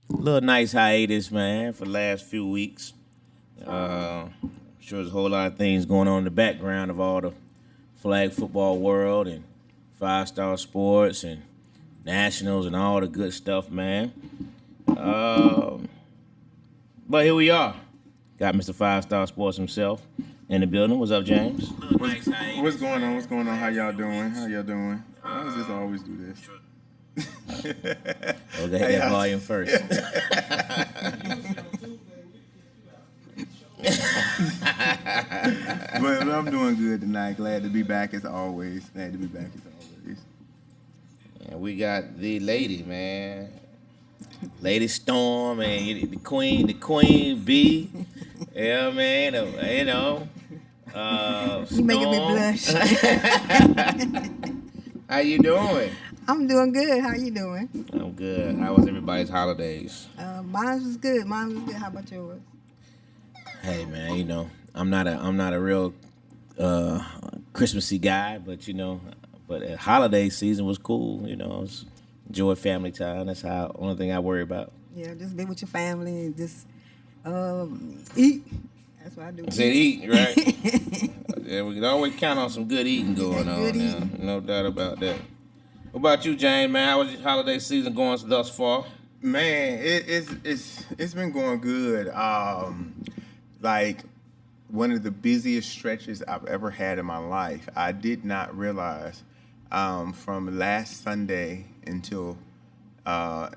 Little nice hiatus, man, for the last few weeks. Sure there's a whole lot of things going on in the background of all the flag football world and five-star sports and nationals and all the good stuff, man. Um, but here we are. Got Mr. Five-Star Sports himself in the building. What's up, James? What's going on? What's going on? How y'all doing? How y'all doing? Why does this always do this? Okay, hit that volume first. But I'm doing good tonight. Glad to be back as always. And we got the lady, man. Lady Storm and the Queen B. Yeah, man. You making me Storm. blush. How you doing? I'm doing good. How you doing? I'm good. How was everybody's holidays? Mine was good. How about yours? Hey, man. I'm not a real Christmassy guy, but holiday season was cool. It's enjoy family time. That's how only thing I worry about. Yeah, just be with your family and just eat. That's what I do. Said eat, right? Yeah, we can always count on some good eating going on Good now. eating. No doubt about that. What about you, James, man? How was your holiday season going thus far? Man, it's been going good. Like one of the busiest stretches I've ever had in my life. I did not realize from last Sunday until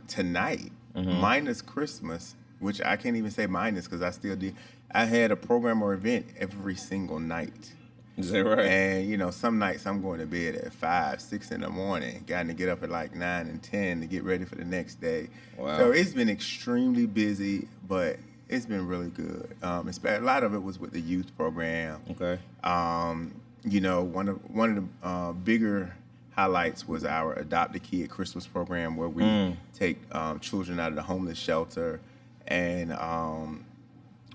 tonight, minus Christmas, which I can't even say minus because I still do. I had a program or event every single night. Is that right? And some nights I'm going to bed at 5, 6 in the morning. Got to get up at like 9 and 10 to get ready for the next day. Wow. So it's been extremely busy, but it's been really good. A lot of it was with the youth program. Okay. One of the bigger highlights was our Adopt a Kid Christmas program, where we take children out of the homeless shelter and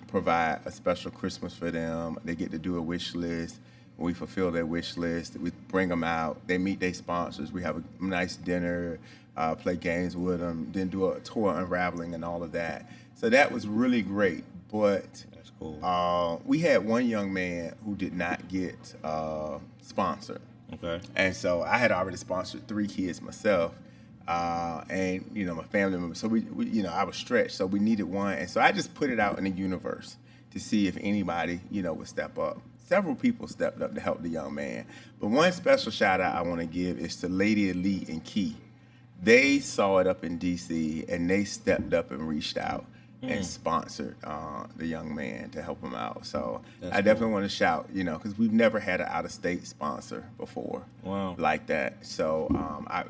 provide a special Christmas for them. They get to do a wish list. We fulfill their wish list. We bring them out. They meet their sponsors. We have a nice dinner, play games with them, then do a tour unraveling and all of that. So that was really great. But That's cool. we had one young man who did not get sponsored. Okay. And so I had already sponsored 3 kids myself, and my family members. So we I was stretched, so we needed one, and so I just put it out in the universe to see if anybody would step up. Several people stepped up to help the young man, but one special shout out I want to give is to Lady Elite and Key. They saw it up in D.C. and they stepped up and reached out and sponsored the young man to help him out. So That's I definitely want to shout, because we've never had an out-of-state sponsor before. Wow. Like that. So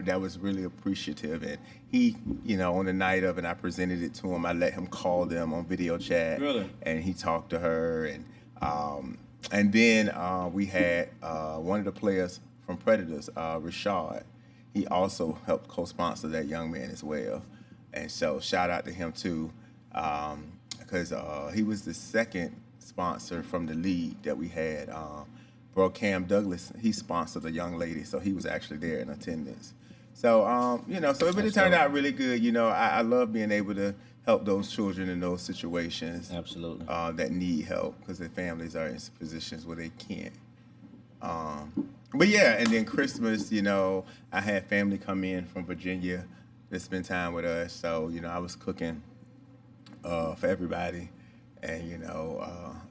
that was really appreciative. And he, on the night of it, I presented it to him. I let him call them on video chat. Really? And he talked to her. And then we had one of the players from Predators, Rashad. He also helped co-sponsor that young man as well. And so shout out to him too, because he was the second sponsor from the league that we had. Bro, Cam Douglas, he sponsored a young lady, so he was actually there in attendance. So, so it really turned out really good. I love being able to help those children in those situations. Absolutely. That need help because their families are in positions where they can't. But yeah, and then Christmas, I had family come in from Virginia to spend time with us. So, I was cooking for everybody. And,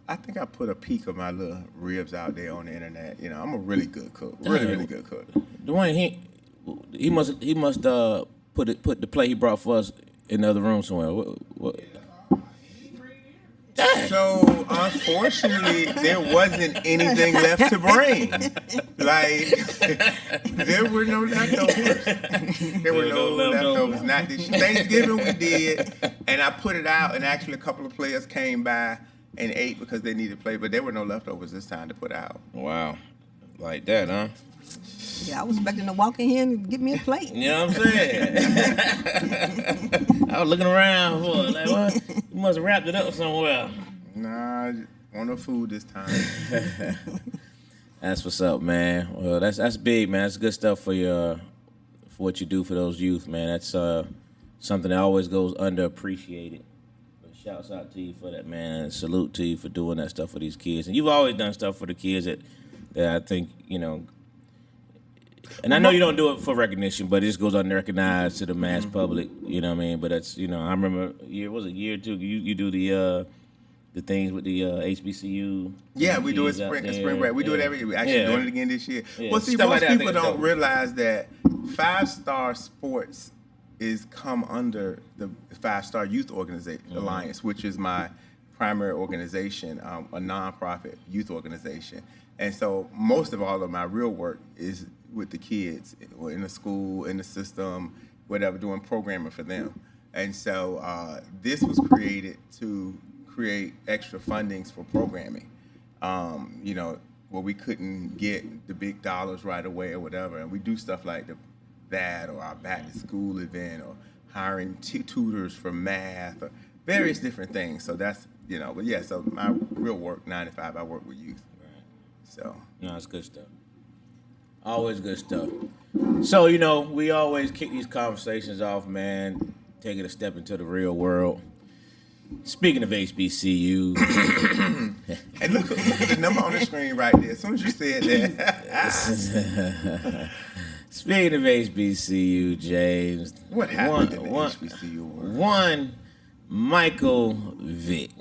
I think I put a peek of my little ribs out there on the internet. I'm a really good cook. Really good cook. Dwayne, he must put the plate he brought for us in the other room somewhere. What? So, unfortunately, there wasn't anything left to bring. Like, there were no leftovers. There were no leftovers. Not this Thanksgiving we did, and I put it out, and actually a couple of players came by and ate because they needed play, but there were no leftovers this time to put out. Wow. Like that, huh? Yeah, I was expecting to walk in here and get me a plate. You know what I'm saying? I was looking around for it. Like, what? You must have wrapped it up somewhere. Nah, want no food this time. That's what's up, man. Well, that's big, man. That's good stuff for what you do for those youth, man. That's something that always goes underappreciated. But shouts out to you for that, man. Salute to you for doing that stuff for these kids. And you've always done stuff for the kids that I think, and I know you don't do it for recognition, but it just goes unrecognized to the mass public. You know what I mean? But that's, I remember year or two. You do the things with the HBCU. Yeah, we do it spring break. We do it we're actually doing it again this year. Yeah. Well, see, Stuff most like that, people don't realize that 5-Star Sports is come under the 5-Star Youth Organization Alliance, which is my primary organization, a nonprofit youth organization. And so most of all of my real work is with the kids in the school, in the system, whatever, doing programming for them. And so this was created to create extra fundings for programming, where we couldn't get the big dollars right away or whatever. And we do stuff like that or our back to school event or hiring tutors for math or various different things. So that's, but yeah, so my real work, 9 to 5, I work with youth. Right. So. No, it's good stuff. Always good stuff. So, we always kick these conversations off, man, taking a step into the real world. Speaking of HBCU. And look at the number on the screen right there. As soon as you said that. Speaking of HBCU, James. What happened in the HBCU world? One, Michael Vick.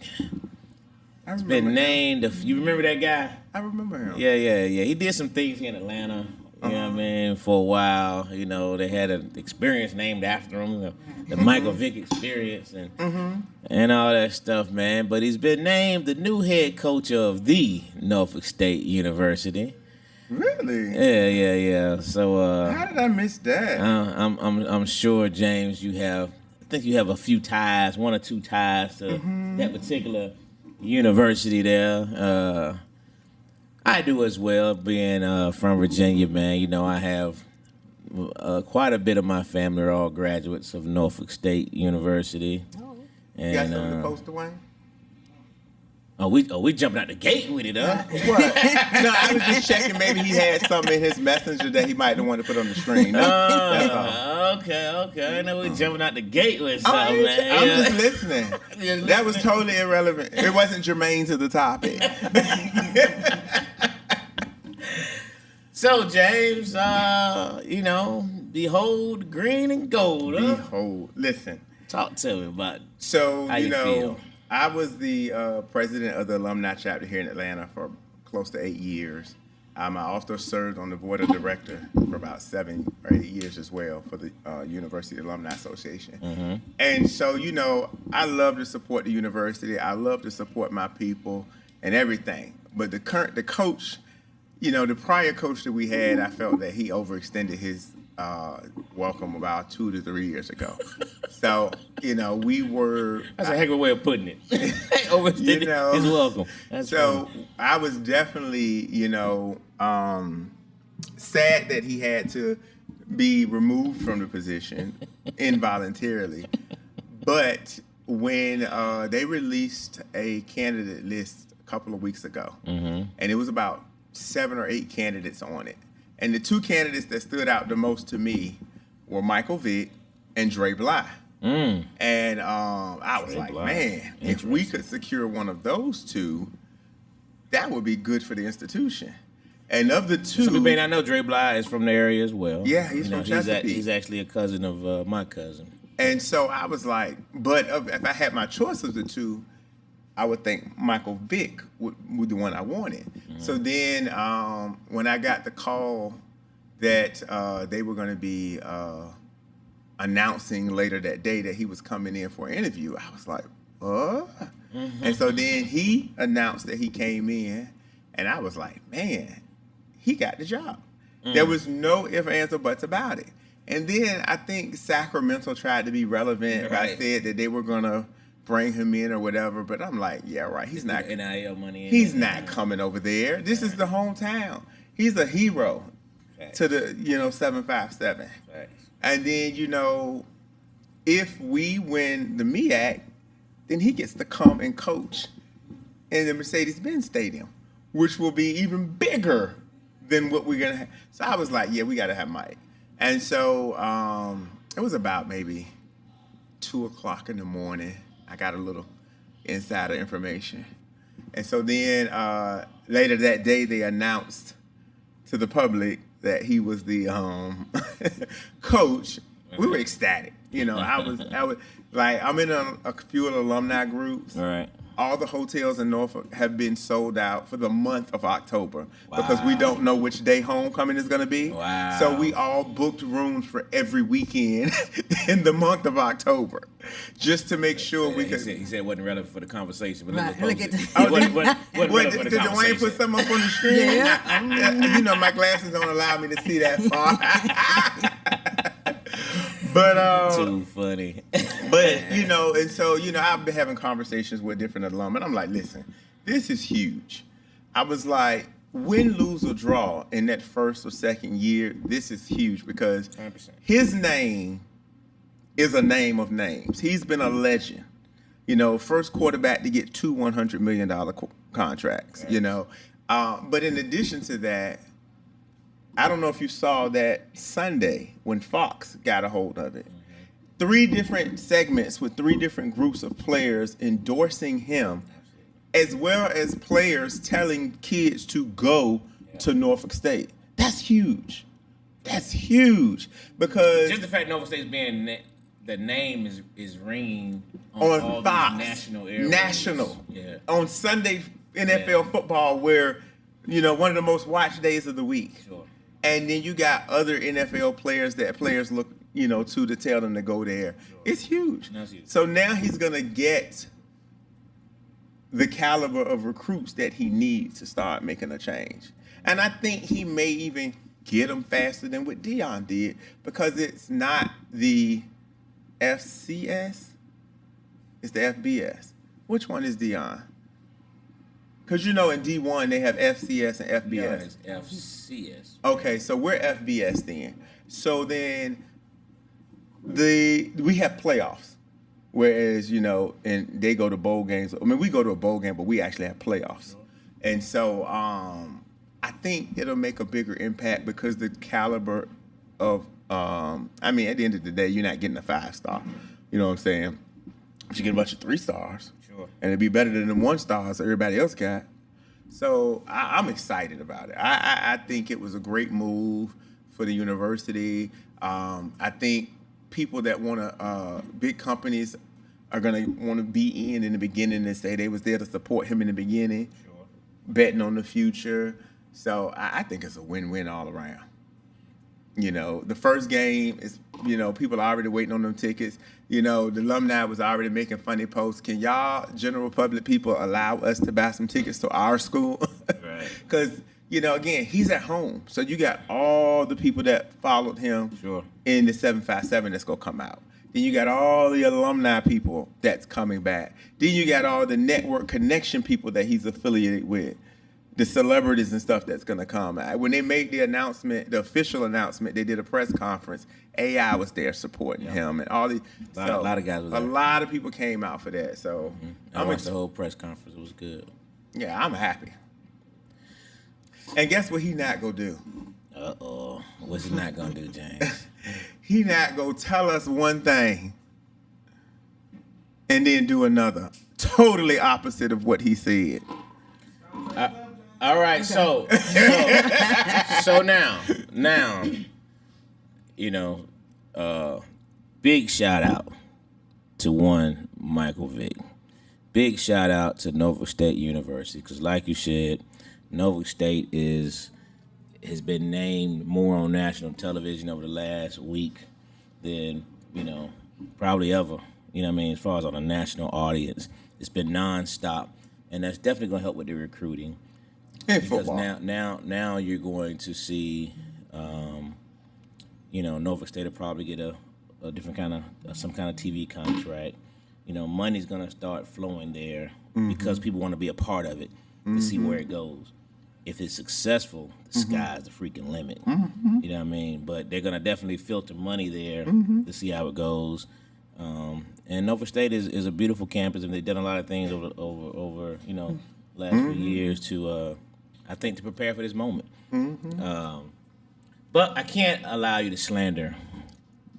It's been named. You remember that guy? I remember him. Yeah. He did some things here in Atlanta. You know what I mean? For a while, they had an experience named after him, the Michael Vick experience and all that stuff, man. But he's been named the new head coach of the Norfolk State University. Really? Yeah. So how did I miss that? I'm sure, James, I think you have a few ties, 1 or 2 ties to that particular university there. I do as well, being from Virginia, man. I have quite a bit of my family are all graduates of Norfolk State University. Oh. And, you got something to post, Dwayne? We jumping out the gate with it, huh? What? No, I was just checking. Maybe he had something in his messenger that he might have wanted to put on the screen. Okay. I know we jumping out the gate with something, man. I'm just listening. That was totally irrelevant. It wasn't germane to the topic. So, James, behold green and gold, huh? Behold. Listen. Talk to me about it. So, how you feel. I was the president of the alumni chapter here in Atlanta for close to 8 years. I also served on the board of directors for about 7 or 8 years as well for the University Alumni Association. And so, I love to support the university. I love to support my people and everything. But the coach, the prior coach that we had, I felt that he overextended his welcome about 2 to 3 years ago. So, we were... That's a heck of a way of putting it. Overextended his welcome. That's so funny. I was definitely, sad that he had to be removed from the position involuntarily. But when they released a candidate list a couple of weeks ago, and it was about 7 or 8 candidates on it. And the 2 candidates that stood out the most to me were Michael Vick and Dre Bly. And I was like, man, if we could secure one of those 2, that would be good for the institution. And of the 2... Some people may not know Dre Bly is from the area as well. Yeah, he's from Chesapeake. He's actually a cousin of my cousin. And so I was like, but if I had my choice of the 2, I would think Michael Vick would be the one I wanted. So then when I got the call that they were going to be announcing later that day that he was coming in for an interview, I was like, what? And so then he announced that he came in, and I was like, man, he got the job. There was no ifs, ands, or buts about it. And then I think Sacramento tried to be relevant. Right. I said that they were going to bring him in or whatever, but I'm like, yeah, right. He's not NIL money. He's not coming over there. This is the hometown. He's a hero to the 757. And then if we win the MEAC, then he gets to come and coach in the Mercedes-Benz Stadium, which will be even bigger than what we're gonna have. So I was like, yeah, we gotta have Mike. And so it was about maybe 2:00 in the morning. I got a little insider information. And so then later that day, they announced to the public that he was the coach. We were ecstatic. You know, I was like, I'm in a few of the alumni groups. All right. All the hotels in Norfolk have been sold out for the month of October because we don't know which day homecoming is going to be. Wow. So we all booked rooms for every weekend in the month of October just to make sure we could. He said it wasn't relevant for the conversation. But Right, look look at it that. wasn't relevant for the Did Dwayne conversation. put something up on the screen? Yeah. You know, my glasses don't allow me to see that far. But Too funny. But, you know, and so, you know, I've been having conversations with different alum, and I'm like, listen, this is huge. I was like, win, lose, or draw in that first or second year, this is huge because 100%. his name is a name of names. He's been a legend. You know, first quarterback to get two $100 million contracts, you know. But in addition to that, I don't know if you saw that Sunday when Fox got a hold of it. 3 different segments with 3 different groups of players endorsing him, as well as players telling kids to go to Norfolk State. That's huge. That's huge because Just the fact Norfolk State's being the name is ringing on all Fox, these national airways. national, Yeah. on Sunday NFL football, where you know one of the most watched days of the week. Sure. And then you got other NFL players that players look, you know, to tell them to go there. Sure. It's huge. That's huge. So now he's gonna get the caliber of recruits that he needs to start making a change. And I think he may even get them faster than what Deion did because it's not the FCS, it's the FBS. Which one is Deion? Because you know in D1 they have FCS and FBS. Yeah, it's FCS. Okay, so we're FBS then. So then we have playoffs. Whereas, you know, and they go to bowl games. I mean, we go to a bowl game, but we actually have playoffs. And so I think it'll make a bigger impact because the caliber of I mean, at the end of the day, you're not getting a 5-star. You know what I'm saying? But you get a bunch of 3 stars. Sure. And it'd be better than the 1 stars that everybody else got. So I'm excited about it. I think it was a great move for the university. I think people that want to, big companies are going to want to be in the beginning and say they was there to support him in the beginning, Sure. betting on the future. So I think it's a win-win all around. You know, the first game is, you know, people are already waiting on them tickets. You know, the alumni was already making funny posts. Can y'all, general public people, allow us to buy some tickets to our school? Right. Because, you know, again, he's at home. So you got all the people that followed him Sure. in the 757 that's going to come out. Then you got all the alumni people that's coming back. Then you got all the network connection people that he's affiliated with. The celebrities and stuff that's going to come. When they made the announcement, the official announcement, they did a press conference. AI was there supporting him, and all the A lot of guys were there. A lot of people came out for that. So I watched the whole press conference. It was good. yeah, I'm happy. And guess what he not gonna do? Uh-oh. What's he not going to do, James? He not gonna tell us one thing and then do another, totally opposite of what he said. All right, so now, you know, big shout out to one Michael Vick. Big shout out to Norfolk State University because, like you said, Norfolk State has been named more on national television over the last week than, you know, probably ever. You know what I mean? As far as on a national audience, it's been nonstop, and that's definitely going to help with the recruiting. In Because football. now you're going to see, you know, Norfolk State will probably get a different kind of some kind of TV contract. You know, money's gonna start flowing there because people want to be a part of it to see where it goes. If it's successful, the sky's the freaking limit. You know what I mean? But they're gonna definitely filter money there to see how it goes. And Norfolk State is a beautiful campus, and they've done a lot of things over you know last few years to I think to prepare for this moment. But I can't allow you to slander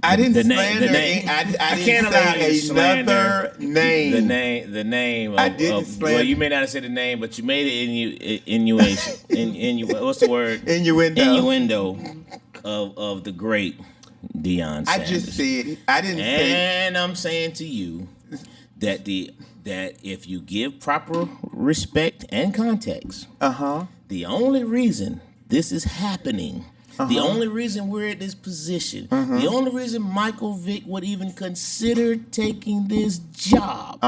I didn't the slander. name. I can't didn't allow you to say slander another name. The name. I didn't slander. Well, you may not have said the name, but you made it innuation. What's the word? Innuendo. Innuendo of the great Deion Sanders. I just said. I didn't say. And I'm saying to you that if you give proper respect and context, the only reason this is happening. The only reason we're at this position, the only reason Michael Vick would even consider taking this job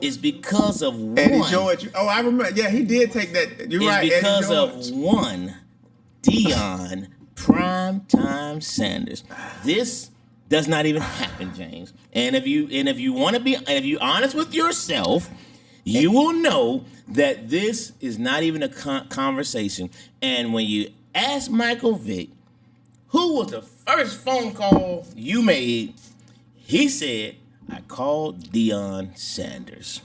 is because of Eddie one. George. Oh, I remember. Yeah, he did take that. You're right. It's because Eddie of George. one, Deion Primetime Sanders. This does not even happen, James. And if you want to be, if you're honest with yourself, you will know that this is not even a conversation. And when you ask Michael Vick, who was the first phone call you made, he said, I called Deion Sanders.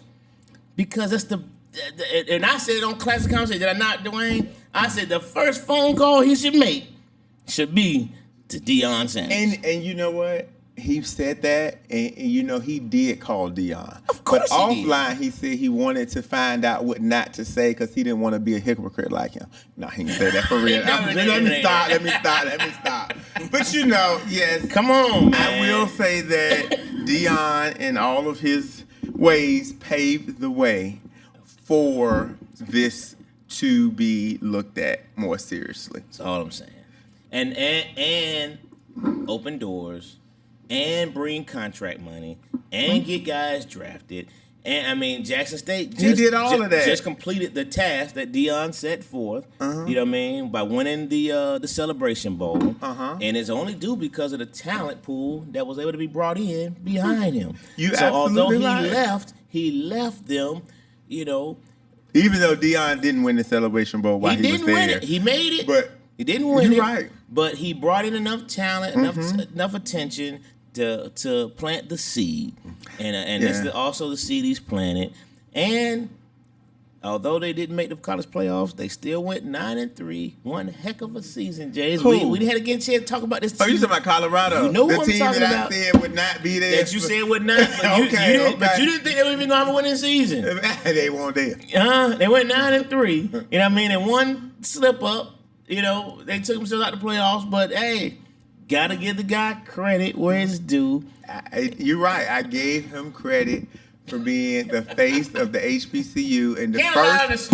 Because that's and I said it on Classic Conversation, did I not, Dwayne? I said the first phone call he should make should be to Deion Sanders. And you know what? He said that, and you know he did call Deion. Of course but he offline, he said he wanted to find out what not to say because he didn't want to be a hypocrite like him. No, he didn't say that for real. Let me stop. But you know, yes. Come on, man. I will say that Deion, in all of his ways, paved the way for this to be looked at more seriously. That's all I'm saying. And open doors. And bring contract money and get guys drafted. And I mean, Jackson State he did all of that. Just completed the task that Deion set forth. You know what I mean? By winning the Celebration Bowl. And it's only due because of the talent pool that was able to be brought in behind him. So although he left them, you know. Even though Deion didn't win the Celebration Bowl while he was there. Win it. He made it. But he didn't win it. You're right. But he brought in enough talent, enough attention to plant the seed, and it's also the seed he's planted. And although they didn't make the college playoffs, they still went 9-3. One heck of a season, Jays. We had to get a chance to talk about this. Oh, you talking about Colorado? You know the what I'm team talking that about. I said would not be there. That you said would not. But but you didn't think they were even gonna have a winning season. They weren't there. They went 9-3. You know what I mean? And one slip up. You know, they took themselves out the playoffs, but hey, gotta give the guy credit where it's due. You're right. I gave him credit for being the face of the HBCU and the first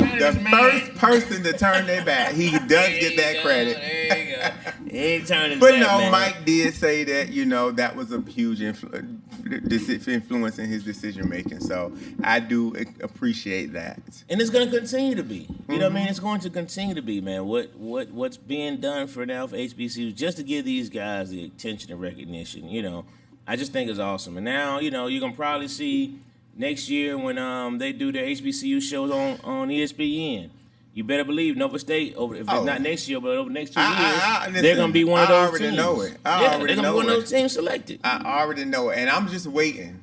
person to turn their back. He does get that credit. There you go. He ain't turning But back, no, man. Mike did say that, you know, that was a huge influence in his decision making. So I do appreciate that. And it's going to continue to be. You know what I mean? It's going to continue to be, man. What's being done for now for HBCUs just to give these guys the attention and recognition, you know, I just think it's awesome. And now, you know, you're going to probably see next year when they do their HBCU shows on ESPN. You better believe Nova State, it's not next year, but over the next 2 years, they're going to be one of those teams. I already know it. They're going to be one of those teams selected. I already know it. And I'm just waiting.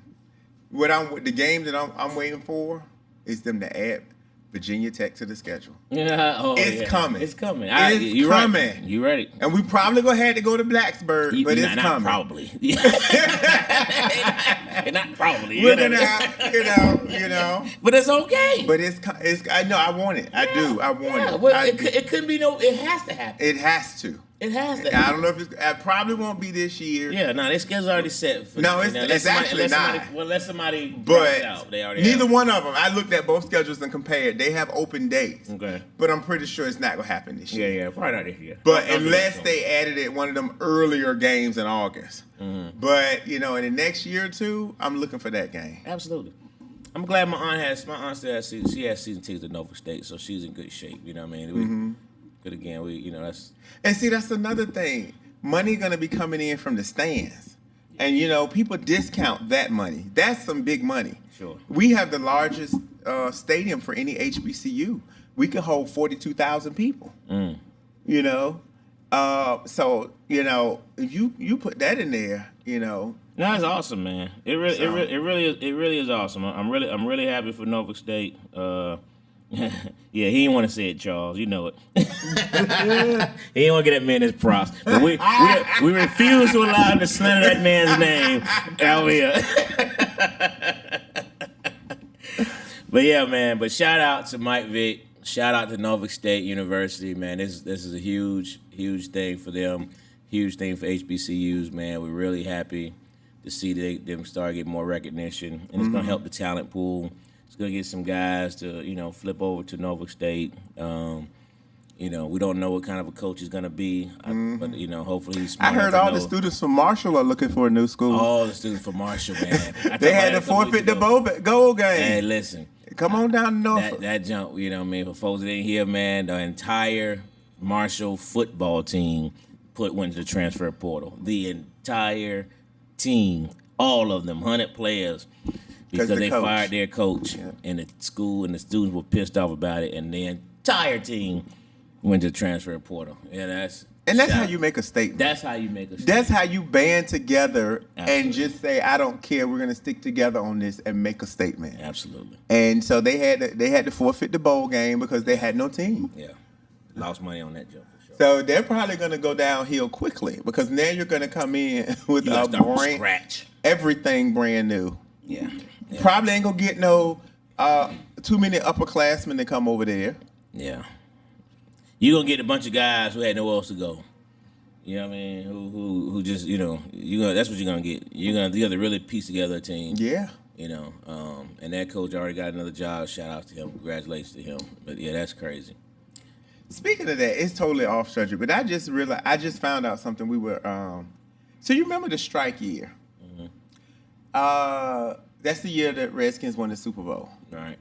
The game that I'm waiting for is them to add Virginia Tech to the schedule. It's coming. It's coming. It's coming. Right. You ready? And we probably gonna have to go to Blacksburg, but it's not coming. Probably. Not probably. We're gonna have, you know. But it's okay. But it's. I know. I want it. I do. I want it. Well, it couldn't be no. It has to happen. It has to. It has to. I don't know if it's. It probably won't be this year. Yeah, no, their schedule's already set. No, it's actually not. Unless somebody but out, they already neither have. one of them. I looked at both schedules and compared. They have open days. Okay. But I'm pretty sure it's not gonna happen this year. Yeah, probably not this year. But unless they added it one of them earlier games in August. But you know, in the next year or two, I'm looking for that game. Absolutely. I'm glad my aunt still has season tickets at Nova State, so she's in good shape. You know what I mean? But again, that's. And see, that's another thing. Money gonna be coming in from the stands, and you know, people discount that money. That's some big money. Sure. We have the largest stadium for any HBCU. We can hold 42,000 people. You know, so you know, if you put that in there, you know. No, that's awesome, man. It really is awesome. I'm really happy for Norfolk State. Yeah, he didn't want to say it, Charles. You know it. He didn't want to get that man his props. But we refuse to allow him to slander that man's name out here. But yeah, man. But shout out to Mike Vick. Shout out to Norfolk State University, man. This is a huge thing for them. Huge thing for HBCUs, man. We're really happy to see them start getting more recognition, and it's going to help the talent pool. It's going to get some guys to, flip over to Norfolk State. We don't know what kind of a coach he's going to be, but, hopefully he's smart. I heard all the students from Marshall are looking for a new school. All the students from Marshall, man. They had to forfeit the goal game. Hey, listen. Come on down to Norfolk. That jump, for folks that didn't hear, man, the entire Marshall football team went to the transfer portal. The entire team, all of them, 100 players, because they fired their coach, and the school and the students were pissed off about it, and the entire team went to the transfer portal. Yeah, that's how you make a statement. That's how you make a statement. That's how you band together Absolutely. And just say, I don't care, we're going to stick together on this and make a statement. Absolutely. And so they had to forfeit the bowl game because they had no team. Yeah, lost money on that jump. So they're probably going to go downhill quickly because now you're going to come in with a scratch. Everything brand new. Yeah. Probably ain't going to get no too many upperclassmen to come over there. Yeah. You're going to get a bunch of guys who had nowhere else to go. You know what I mean? Who just, that's what you're going to get. You have to really piece together a team. Yeah. And that coach already got another job. Shout out to him. Congratulations to him. But, yeah, that's crazy. Speaking of that, it's totally off subject, but I just found out something. We were, so you remember the strike year? Mm-hmm. That's the year that Redskins won the Super Bowl. Right.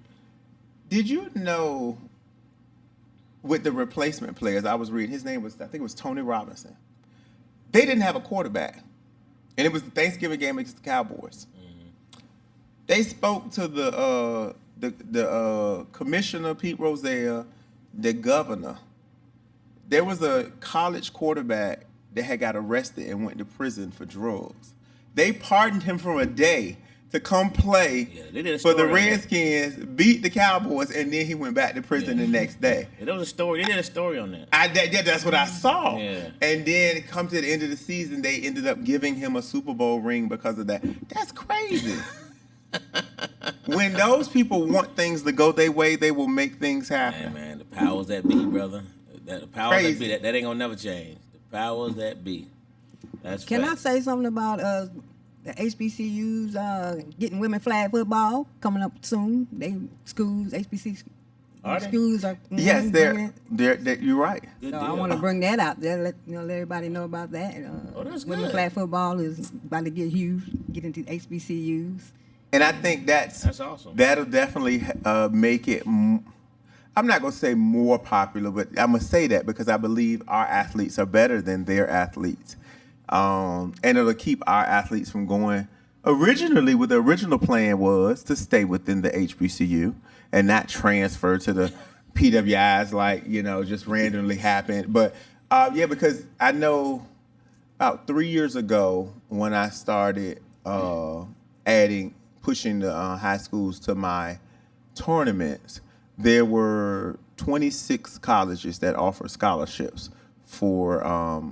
Did you know with the replacement players, I was reading, his name was, I think it was Tony Robinson. They didn't have a quarterback, and it was the Thanksgiving game against the Cowboys. Mm-hmm. They spoke to the commissioner, Pete Rozelle, the governor. There was a college quarterback that had got arrested and went to prison for drugs. They pardoned him for a day to come play for the Redskins, beat the Cowboys, and then he went back to prison the next day. There was a story. They did a story on that. That's what I saw. Yeah. And then come to the end of the season, they ended up giving him a Super Bowl ring because of that. That's crazy. When those people want things to go their way, they will make things happen. Man, the powers that be, brother. The powers that be, that ain't gonna never change. The powers that be. That's Can I say something about the HBCUs getting women flag football coming up soon? HBCU schools are. Yes, they're you're right. So I want to bring that out there. Let everybody know about that. That's women good. flag football is about to get huge. Get into HBCUs. And I think that's awesome. That'll definitely make it. I'm not gonna say more popular, but I'm gonna say that because I believe our athletes are better than their athletes, and it'll keep our athletes from going. Originally, what the original plan was to stay within the HBCU and not transfer to the PWIs like just randomly happened. But because I know about 3 years ago when I started pushing the high schools to my tournaments, there were 26 colleges that offer scholarships for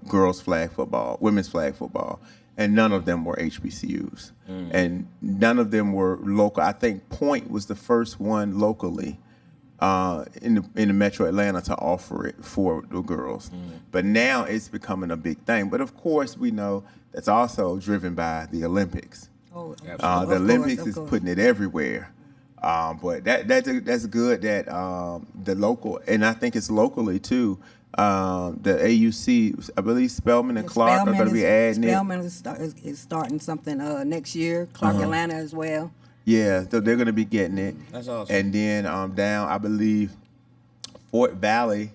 girls flag football, women's flag football, and none of them were HBCUs, and none of them were local. I think Point was the first one locally in the Metro Atlanta to offer it for the girls, but now it's becoming a big thing. But of course, we know that's also driven by the Olympics. The Olympics is putting it everywhere. But that's good that the local, and I think it's locally too, the AUC, I believe Spelman and Clark are going to be adding Spelman is starting something next year. Clark Atlanta as well. Yeah, so they're going to be getting it. That's awesome. And then down, I believe Fort Valley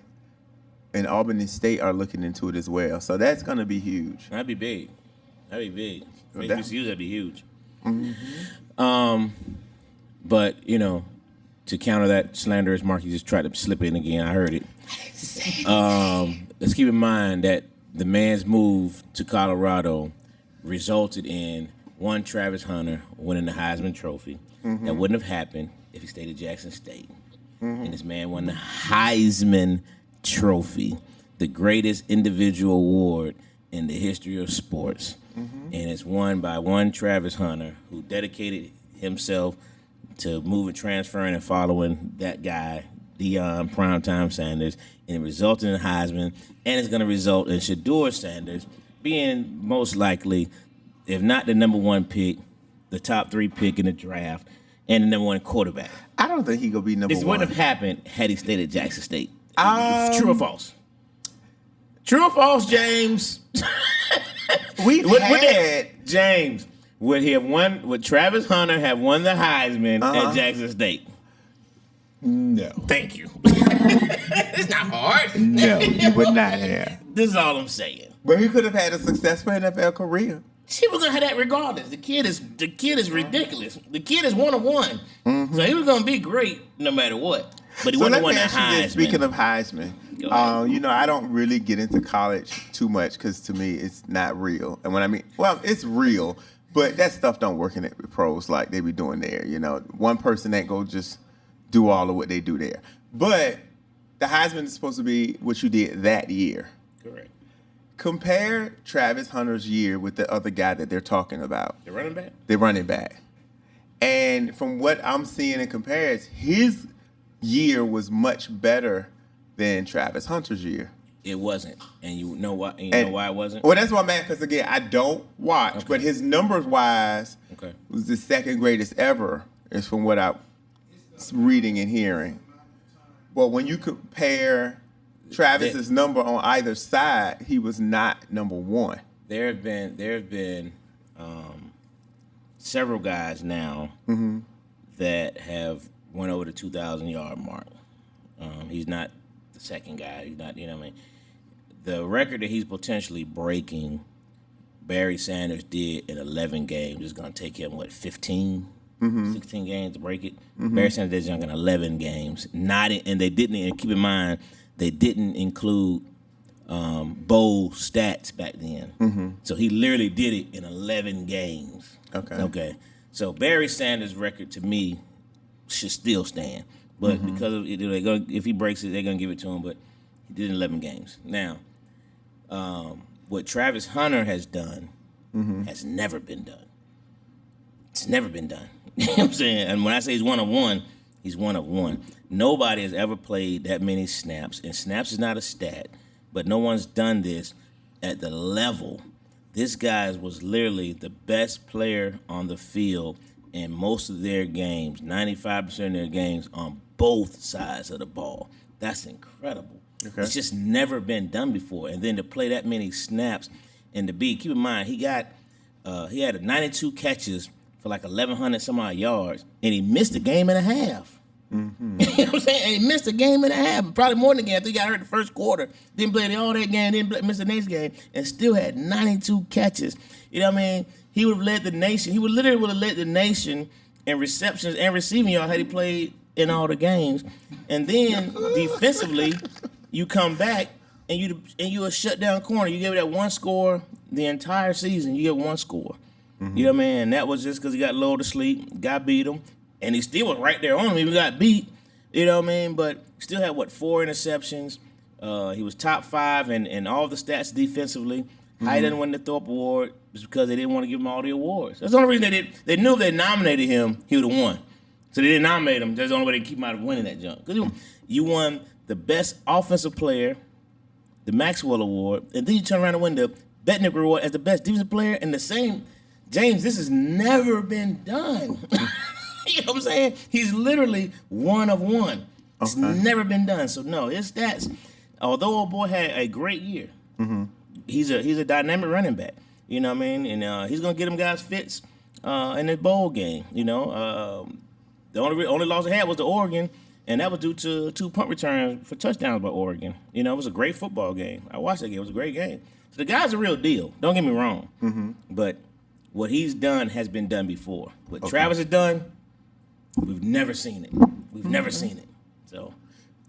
and Albany State are looking into it as well. So that's going to be huge. That'd be big. That'd be big. For HBCUs, that'd be huge. Mm-hmm. But, to counter that slanderous mark, you just tried to slip in again. I heard it. Let's keep in mind that the man's move to Colorado resulted in one Travis Hunter winning the Heisman Trophy. Mm-hmm. That wouldn't have happened if he stayed at Jackson State. and this man won the Heisman Trophy, the greatest individual award in the history of sports. And it's won by one Travis Hunter, who dedicated himself to moving, transferring, and following that guy, Deion Primetime Sanders, and it resulted in Heisman, and it's going to result in Shedeur Sanders being most likely, if not the number one pick, the top 3 pick in the draft, and the number 1 quarterback. I don't think he gonna be number This one. wouldn't have happened had he stayed at Jackson State. True or false? True or false, James? We've had James, would Travis Hunter have won the Heisman at Jackson State? no, Thank you. It's not hard. no, he would not have. This is all I'm saying. But he could have had a successful NFL career. She was gonna have that regardless. The kid is ridiculous. The kid is 1 of 1. So he was gonna be great no matter what. But he So wouldn't let have won me that ask you this, Heisman. speaking of Heisman, Go ahead. I don't really get into college too much because to me it's not real. And when I mean, well, it's real, but that stuff don't work in the pros like they be doing there. One person ain't go just do all of what they do there. But the Heisman is supposed to be what you did that year. Correct. Compare Travis Hunter's year with the other guy that they're talking about. The running back? The running back. And from what I'm seeing and compares, his year was much better than Travis Hunter's year. It wasn't. And you know why? And you know why it wasn't? Well, that's why I'm mad, because again, I don't watch, Okay. but his numbers wise Okay. was the second greatest ever, is from what I'm reading and hearing. But when you compare Travis's number on either side, he was not number one. There have been several guys now that have went over the 2,000-yard mark. He's not the second guy. He's not, what I mean? The record that he's potentially breaking, Barry Sanders did in 11 games. It's going to take him, 15, 16 games to break it? Barry Sanders did junk in 11 games. And they didn't, and keep in mind, they didn't include bowl stats back then. So he literally did it in 11 games. Okay. So Barry Sanders' record to me should still stand, but because of if he breaks it, they're gonna give it to him. But he did it in 11 games. Now, what Travis Hunter has done has never been done. It's never been done. You know what I'm saying? And when I say he's 1 of 1, he's 1 of 1. Nobody has ever played that many snaps, and snaps is not a stat, but no one's done this at the level. This guy was literally the best player on the field in most of their games, 95% of their games on both sides of the ball. That's incredible. Okay. It's just never been done before. And then to play that many snaps and to keep in mind, he had 92 catches for 1,100 some odd yards, and he missed a game and a half. You know what I'm saying? And he missed a game and a half, probably more than a game. I think he got hurt the first quarter, didn't play all that game, didn't miss the next game, and still had 92 catches. You know what I mean? He would have led the nation. He would have led the nation in receptions and receiving yards had he played in all the games. And then defensively, you come back and you a shutdown corner. You gave it that one score the entire season. You get one score. You know what I mean? And that was just because he got lulled to sleep, got beat him. And he still was right there on him. He got beat, you know what I mean? But still had, 4 interceptions. He was top 5 in all the stats defensively. How he didn't win the Thorpe Award is because they didn't want to give him all the awards. That's the only reason they did. They knew if they nominated him, he would have won. So they didn't nominate him. That's the only way they keep him out of winning that junk. Because you won the best offensive player, the Maxwell Award, and then you turn around and win the Betnick Award as the best defensive player in the same. James, this has never been done. You know what I'm saying? He's literally 1 of 1. It's never been done. So no, his stats. Although old boy had a great year, he's a dynamic running back. You know what I mean? And he's gonna get them guys fits in the bowl game. You know, the only loss they had was to Oregon, and that was due to 2 punt returns for touchdowns by Oregon. You know, it was a great football game. I watched that game. It was a great game. So the guy's a real deal. Don't get me wrong. But what he's done has been done before. What Travis has done, we've never seen it. We've never seen it. So.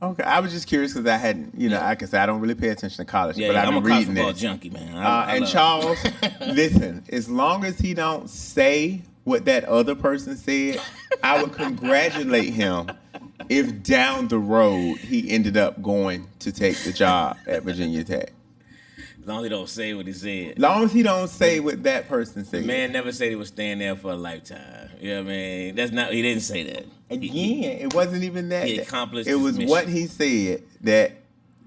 Okay, I was just curious because I hadn't, like I said, I don't really pay attention to college, but I'm I've a been reading college football it. junkie, man. And Charles, listen, as long as he don't say what that other person said, I would congratulate him if down the road he ended up going to take the job at Virginia Tech. As long as he don't say what he said. Long as he don't say what that person The said. man never said he was staying there for a lifetime. You know what I mean? That's not. He didn't say that. Again, it wasn't even that. He accomplished It his was mission. what he said that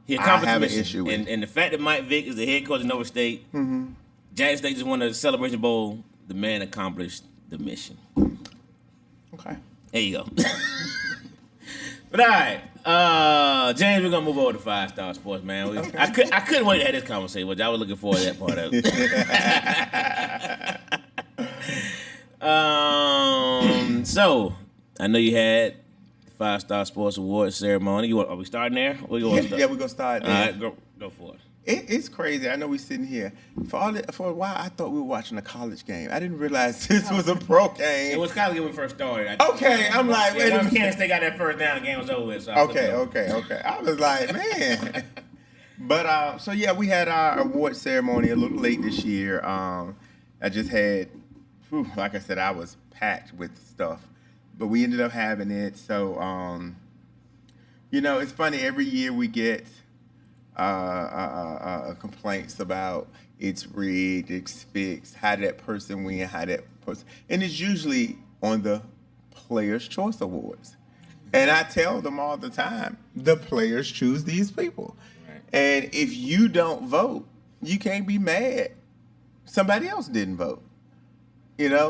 He I accomplished have the an mission. issue with. And the fact that Mike Vick is the head coach of Nova State, Jackson State just won the Celebration Bowl. The man accomplished the mission. Okay. There you go. But all right, James, we're gonna move over to 5-Star Sports, man. I couldn't wait to have this conversation, but I was looking forward to that part of it. So I know you had the 5-Star Sports Awards ceremony. Are we starting there? Or you want to start? Yeah, we're gonna start there. All right, go for it. It's crazy. I know we're sitting here for a while. I thought we were watching a college game. I didn't realize this was a pro game. It was college when we first started. Okay, I'm like, wait a Once minute. Kansas State got that first down, the game was over with. So Okay. I was like, man. But so yeah, we had our award ceremony a little late this year. I just had, like I said, I was packed with stuff, but we ended up having it. So it's funny. Every year we get complaints about it's rigged, it's fixed, how that person win, how that person, and it's usually on the Players' Choice Awards. And I tell them all the time, the players choose these people. Right. And if you don't vote, you can't be mad. Somebody else didn't vote.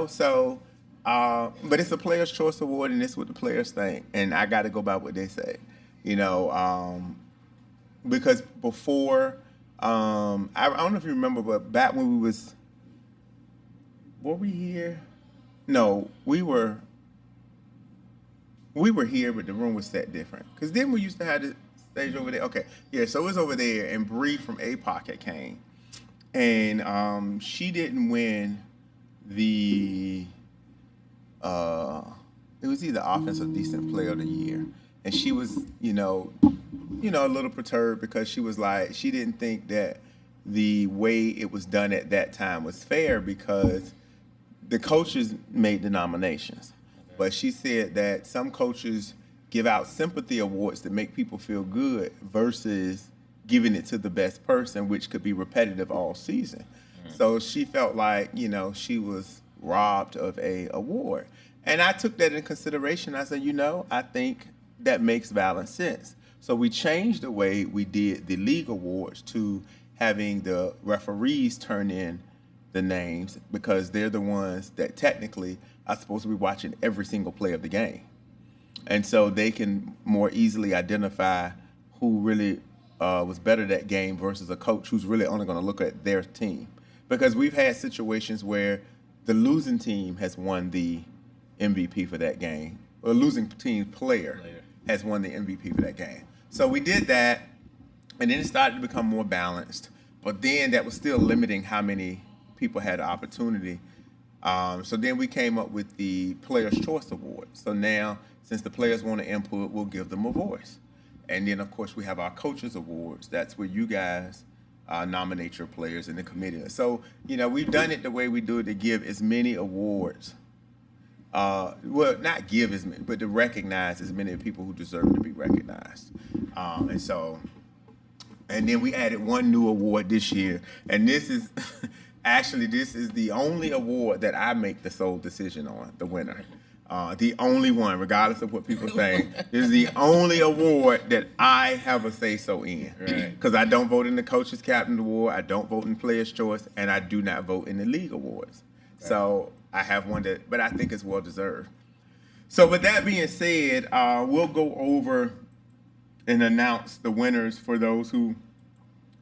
So, but it's a Players' Choice Award, and it's what the players think. And I got to go by what they say. Because before, I don't know if you remember, but back when were we here? No, we were here, but the room was set different. Because then we used to have the stage over there. Okay, yeah, so it was over there, and Bree from APOC had came. And she didn't win the, it was either Offensive Decent Player of the Year. And she was, a little perturbed because she was like, she didn't think that the way it was done at that time was fair because the coaches made the nominations. Okay. But she said that some coaches give out sympathy awards that make people feel good versus giving it to the best person, which could be repetitive all season. Mm-hmm. So she felt like, she was robbed of a award. And I took that in consideration. I said, I think that makes valid sense. So we changed the way we did the league awards to having the referees turn in the names because they're the ones that technically are supposed to be watching every single play of the game. And so they can more easily identify who really was better that game versus a coach who's really only going to look at their team. Because we've had situations where the losing team has won the MVP for that game, or losing team player has won the MVP for that game. So we did that, and then it started to become more balanced. But then that was still limiting how many people had the opportunity. So then we came up with the Players' Choice Award. So now, since the players want to input, we'll give them a voice. And then, of course, we have our Coaches Awards. That's where you guys nominate your players in the committee. So, we've done it the way we do it to give as many awards. Well, not give as many, but to recognize as many people who deserve to be recognized. And then we added one new award this year. And this is, actually, this is the only award that I make the sole decision on, the winner. The only one, regardless of what people think. This is the only award that I have a say-so in. Because I don't vote in the Coaches Captain Award, I don't vote in Players' Choice, and I do not vote in the league awards. Right. So I have one but I think it's well-deserved. So with that being said, we'll go over and announce the winners for those who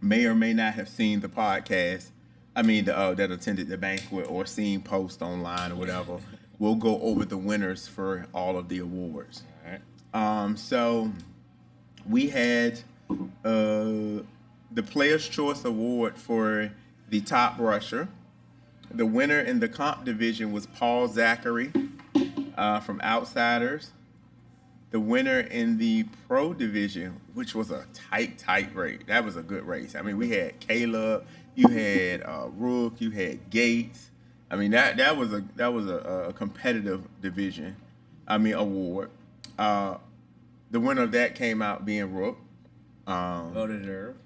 may or may not have seen the podcast. That attended the banquet or seen posts online or whatever. We'll go over the winners for all of the awards. All right. So we had the Players' Choice Award for the top rusher. The winner in the comp division was Paul Zachary from Outsiders. The winner in the pro division, which was a tight race. That was a good race. We had Caleb, you had Rook, you had Gates. I mean that was a competitive division. I mean award. The winner of that came out being Rook. Well deserved.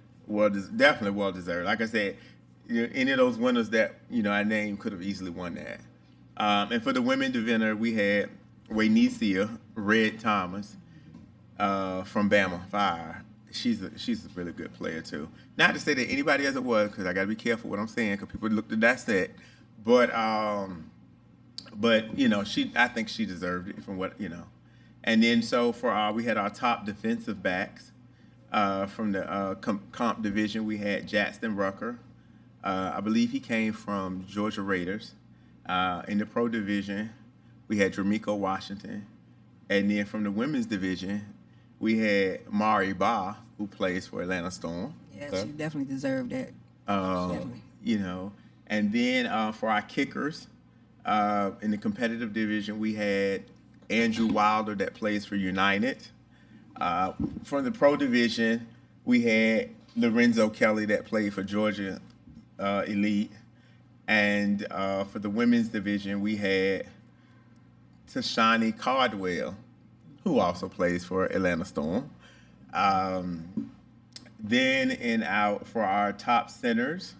Definitely well deserved. Like I said, any of those winners that I named could have easily won that. And for the women division, we had Waynesia Red Thomas from Bama Fire. She's a really good player too. Not to say that anybody else was, because I got to be careful what I'm saying, because people look to dissect. But I think she deserved it from what. And then so for we had our top defensive backs from the comp division. We had Jackson Rucker. I believe he came from Georgia Raiders. In the pro division, we had Dramico Washington. And then from the women's division, we had Mari Ba, who plays for Atlanta Storm. Yeah, she definitely deserved that. Definitely. And then for our kickers, in the competitive division, we had Andrew Wilder that plays for United. From the pro division, we had Lorenzo Kelly that played for Georgia Elite. And for the women's division, we had Tashani Cardwell, who also plays for Atlanta Storm. Then for our top centers,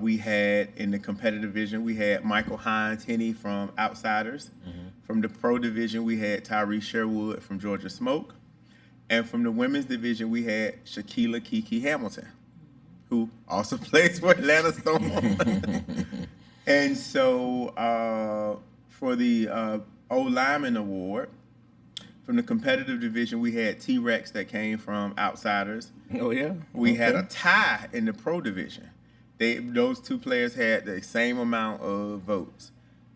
we had in the competitive division, we had Michael Hines Henney from Outsiders. Mm-hmm. From the pro division, we had Tyree Sherwood from Georgia Smoke. And from the women's division, we had Shaquila Kiki Hamilton, who also plays for Atlanta Storm. And so for the O-Lineman Award, from the competitive division, we had T-Rex that came from Outsiders. Oh, yeah? We had a tie in the pro division. Those two players had the same amount of votes.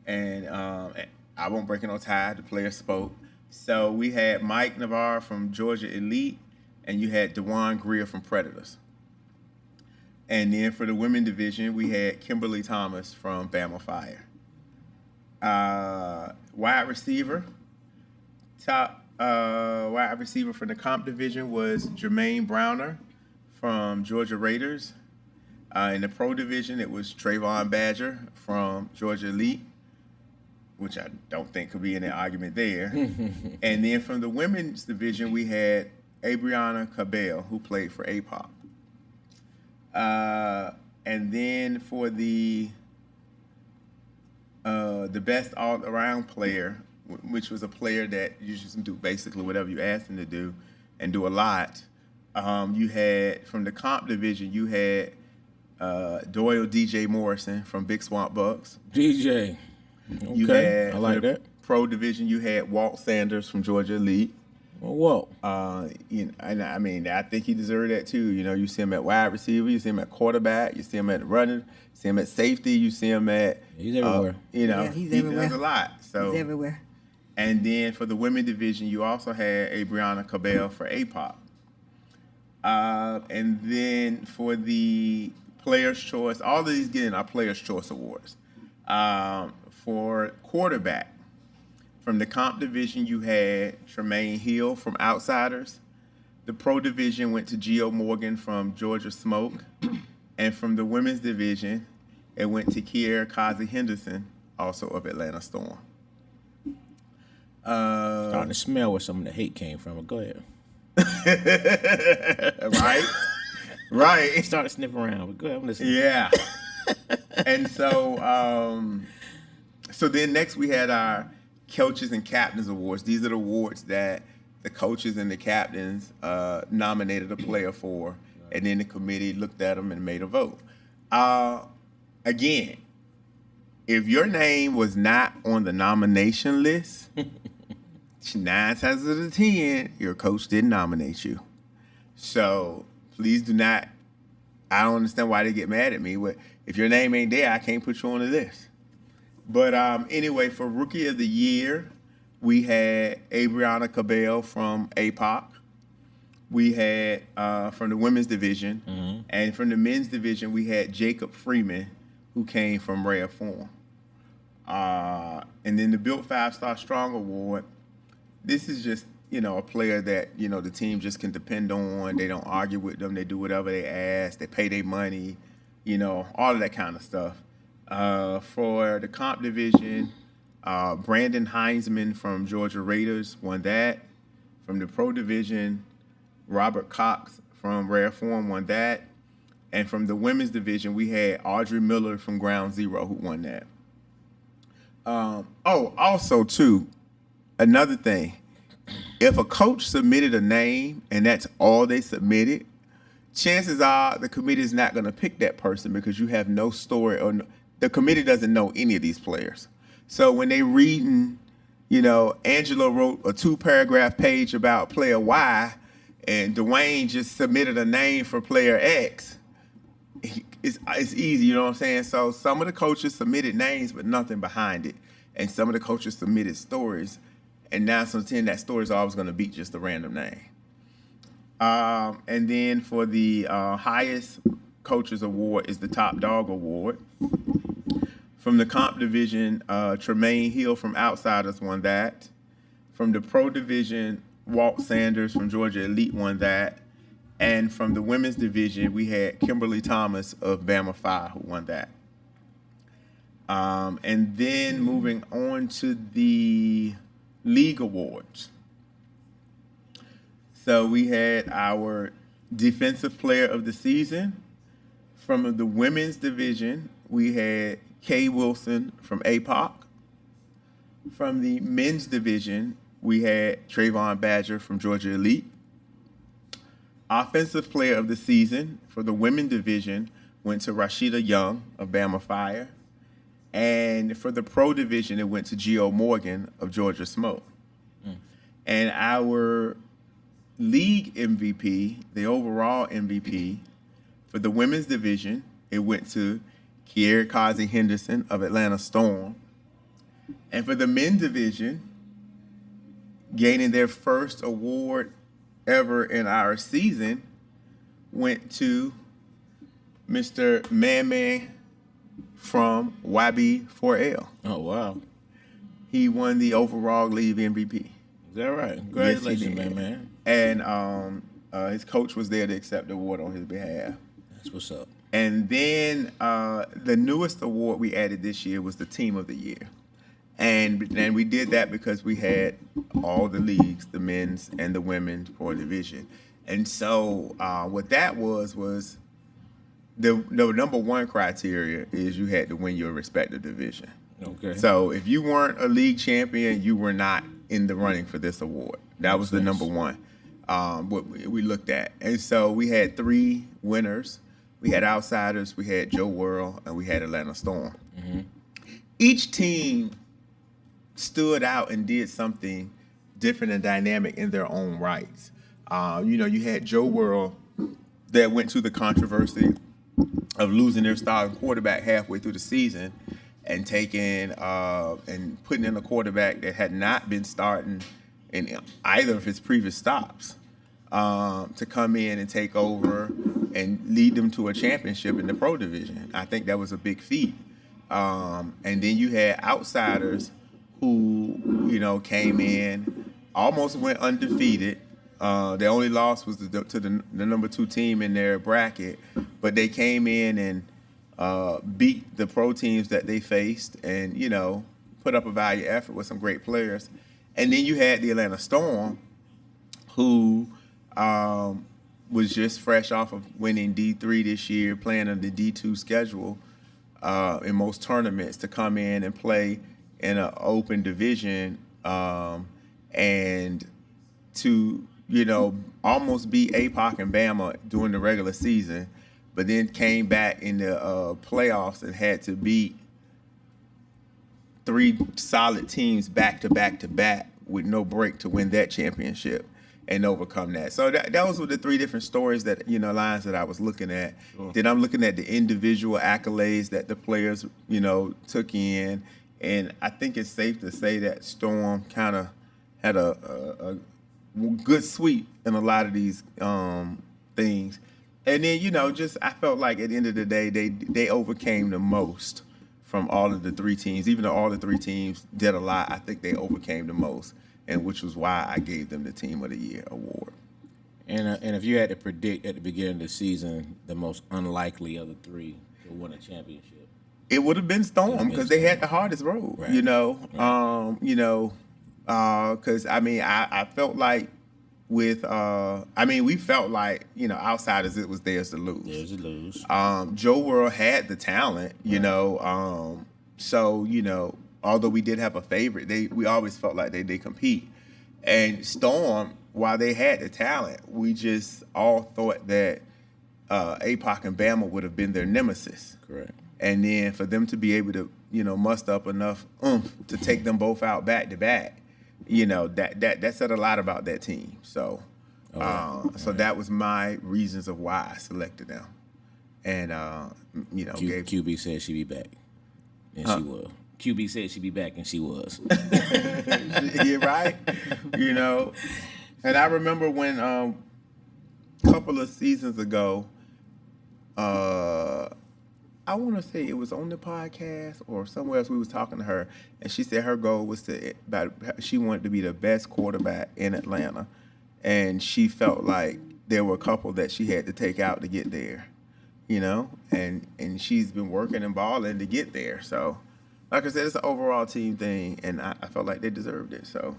And I won't break it no tie. The players spoke. So we had Mike Navarre from Georgia Elite, and you had DeJuan Greer from Predators. And then for the women division, we had Kimberly Thomas from Bama Fire. Wide receiver, top wide receiver for the comp division was Jermaine Browner from Georgia Raiders. In the pro division, it was Trayvon Badger from Georgia Elite, which I don't think could be any argument there. And then from the women's division, we had Abriana Cabell, who played for APOC. And then for the best all-around player, which was a player that you just do basically whatever you asked him to do and do a lot, you had, from the comp division, you had Doyle DJ Morrison from Big Swamp Bucks. DJ. Okay, You had, I like that. Pro division, you had Walt Sanders from Georgia Elite. Well, And I mean, I think he deserved that too. You see him at wide receiver, you see him at quarterback, you see him at running, you see him at safety, you see him at he's everywhere. Yeah, he's everywhere. He does a lot. So He's everywhere. And then for the women division, you also had Abriana Cabell for APOC. And then for the Players' Choice, all of these getting our Players' Choice Awards. For quarterback, from the comp division, you had Tremaine Hill from Outsiders. The pro division went to Gio Morgan from Georgia Smoke. And from the women's division, it went to Kiera Kazi Henderson, also of Atlanta Storm. Starting to smell where some of the hate came from. But go ahead. Right. Started sniffing around. But go ahead. I'm listening. Yeah. And so, so then next we had our Coaches and Captains Awards. These are the awards that the coaches and the captains nominated a player for, and then the committee looked at them and made a vote. Again, if your name was not on the nomination list, 9 times out of 10, your coach didn't nominate you. So please do not. I don't understand why they get mad at me. If your name ain't there, I can't put you on the list. But anyway, for Rookie of the Year, we had Abriana Cabell from APOC. We had from the women's division. Mm-hmm. And from the men's division, we had Jacob Freeman, who came from Rare Form. And then the Built 5-Star Strong Award, this is just, a player that, the team just can depend on. They don't argue with them. They do whatever they ask. They pay their money, all of that kind of stuff. For the comp division, Brandon Heinzman from Georgia Raiders won that. From the pro division, Robert Cox from Rare Form won that. And from the women's division, we had Audrey Miller from Ground Zero who won that. Also, too, another thing. If a coach submitted a name and that's all they submitted, chances are the committee is not going to pick that person because you have no story or the committee doesn't know any of these players. So when they reading, Angela wrote a 2-paragraph page about player Y and Dwayne just submitted a name for player X, it's easy, you know what I'm saying? So some of the coaches submitted names but nothing behind it. And some of the coaches submitted stories. And 9 out of 10, that story is always going to beat just a random name. And then for the highest coaches award is the Top Dog Award. From the comp division, Tremaine Hill from Outsiders won that. From the pro division, Walt Sanders from Georgia Elite won that. And from the women's division, we had Kimberly Thomas of Bama Fire who won that. And then moving on to the league awards. So we had our defensive player of the season. From the women's division, we had Kay Wilson from APOC. From the men's division, we had Trayvon Badger from Georgia Elite. Offensive player of the season for the women's division went to Rashida Young of Bama Fire. And for the pro division, it went to Gio Morgan of Georgia Smoke. And our league MVP, the overall MVP, for the women's division, it went to Kiera Kazi Henderson of Atlanta Storm. And for the men's division, gaining their first award ever in our season, went to Mr. Man from YB4L. Oh, wow. He won the overall league MVP. Is that right? Congratulations, yes, man. And his coach was there to accept the award on his behalf. That's what's up. And then the newest award we added this year was the Team of the Year. And we did that because we had all the leagues, the men's and the women's for a division. And so what that was the number one criteria is you had to win your respective division. Okay. So if you weren't a league champion, you were not in the running for this award. That was the number one, what we looked at. And so we had 3 winners. We had Outsiders, we had Joe World, and we had Atlanta Storm. Mm-hmm. Each team stood out and did something different and dynamic in their own rights. You had Joe World that went through the controversy of losing their starting quarterback halfway through the season and taking and putting in a quarterback that had not been starting in either of his previous stops to come in and take over and lead them to a championship in the pro division. I think that was a big feat. And then you had Outsiders who, came in, almost went undefeated. Their only loss was to the number 2 team in their bracket, but they came in and beat the pro teams that they faced and, put up a valiant effort with some great players. And then you had the Atlanta Storm, who was just fresh off of winning D3 this year, playing on the D2 schedule in most tournaments, to come in and play in an open division and to, almost beat APOC and Bama during the regular season, but then came back in the playoffs and had to beat 3 solid teams back to back to back with no break to win that championship and overcome that. So those were the 3 different stories that, lines that I was looking at. Sure. Then I'm looking at the individual accolades that the players, took in. And I think it's safe to say that Storm kind of had a good sweep in a lot of these things. And then, I felt like at the end of the day, they overcame the most from all of the 3 teams. Even though all the 3 teams did a lot, I think they overcame the most, and which was why I gave them the Team of the Year award. And if you had to predict at the beginning of the season the most unlikely of the 3 to win a championship? it would have been Storm because they had the hardest road. Right. You know, because I mean, I felt like with we felt like outsiders, it was theirs to lose. There's a lose. Joe World had the talent, so although we did have a favorite, we always felt like they compete. And Storm, while they had the talent, we just all thought that APOC and Bama would have been their nemesis. Correct. And then for them to be able to muster up enough oomph to take them both out back to back, that said a lot about that team. So that was my reasons of why I selected them. And QB said she'd be back, and she was. QB said she'd be back, and she was. You're right. And I remember when a couple of seasons ago, I want to say it was on the podcast or somewhere else, we was talking to her, and she said her goal was she wanted to be the best quarterback in Atlanta, and she felt like there were a couple that she had to take out to get there, and she's been working and balling to get there. So, like I said, it's an overall team thing, and I felt like they deserved it. So,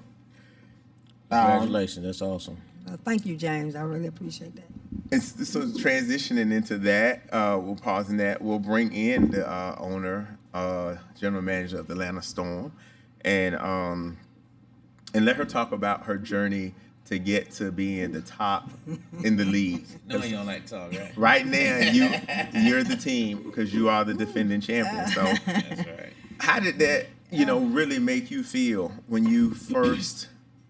Congratulations, that's awesome. Thank you, James. I really appreciate that. And so transitioning into that, we'll pause in that. We'll bring in the owner, general manager of the Atlanta Storm, and let her talk about her journey to get to being the top in the league. No, you don't like to talk, right? Right now, you're the team because you are the defending champion. So That's right. how did that really make you feel when you first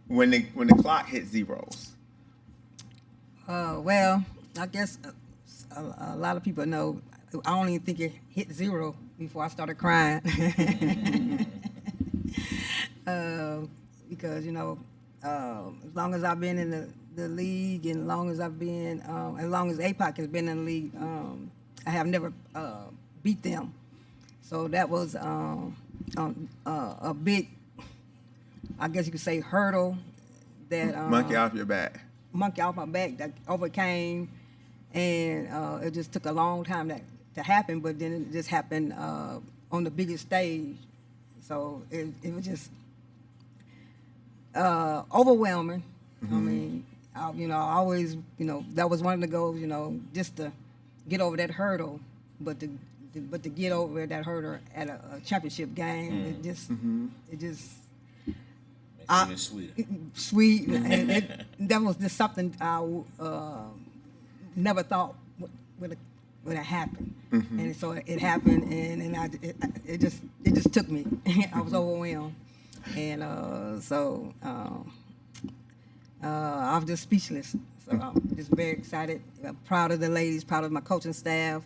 when the clock hit zeros? Well, I guess a lot of people know. I don't even think it hit zero before I started crying. Because as long as I've been in the league, and as long as APOC has been in the league, I have never beat them. So that was a big, I guess you could say, hurdle that Monkey off your back. Monkey off my back that overcame, and it just took a long time to happen, but then it just happened on the biggest stage. So it was just overwhelming. Mm-hmm. I mean, I always, that was one of the goals, just to get over that hurdle, but to get over that hurdle at a championship game, it just Makes it sweeter. Sweet, and that was just something I never thought would have happened, and so it happened, and it just took me. I was overwhelmed, and so I'm just speechless. So I'm just very excited, proud of the ladies, proud of my coaching staff.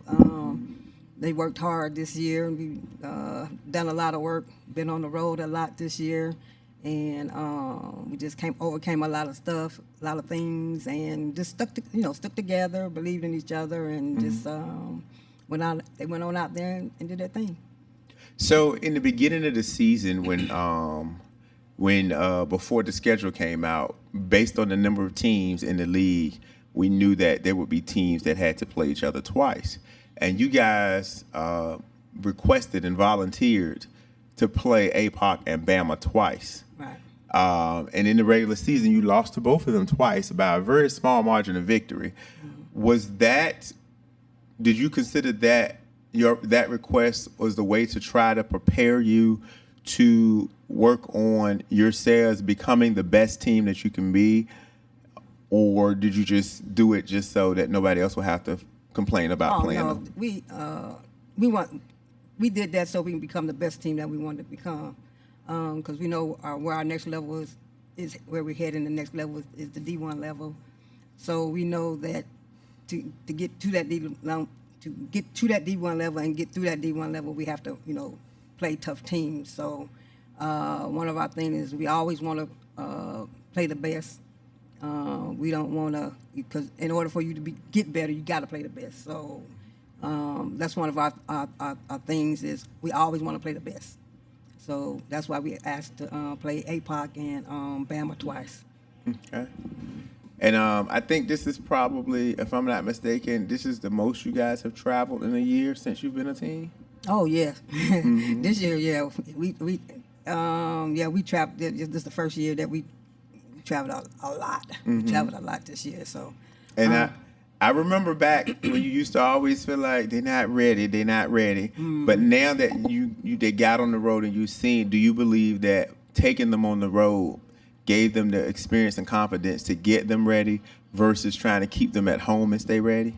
They worked hard this year. We've done a lot of work, been on the road a lot this year. And we just overcame a lot of stuff, a lot of things, and just stuck together, believed in each other, and just went on out there and did their thing. So in the beginning of the season, when before the schedule came out, based on the number of teams in the league, we knew that there would be teams that had to play each other twice, and you guys requested and volunteered to play APOC and Bama twice. Right. And in the regular season, you lost to both of them twice by a very small margin of victory. Mm-hmm. Did you consider that that request was the way to try to prepare you to work on yourselves becoming the best team that you can be? Or did you just do it just so that nobody else will have to complain about playing them? We did that so we can become the best team that we wanted to become, because we know where our next level is where we're heading. The next level is the D1 level, so we know that to get to that D1 level and get through that D1 level, we have to play tough teams. So one of our things is we always want to play the best. We don't want to, because in order for you to get better, you got to play the best. So. That's one of our things is we always want to play the best. So that's why we asked to play APOC and Bama twice. Okay. And I think this is probably, if I'm not mistaken, this is the most you guys have traveled in a year since you've been a team? Oh yeah, this year, yeah, we traveled. This is the first year that we traveled a lot. We traveled a lot this year, so And I remember back when you used to always feel like they're not ready, they're not ready. But now that they got on the road and you've seen, do you believe that taking them on the road gave them the experience and confidence to get them ready versus trying to keep them at home and stay ready?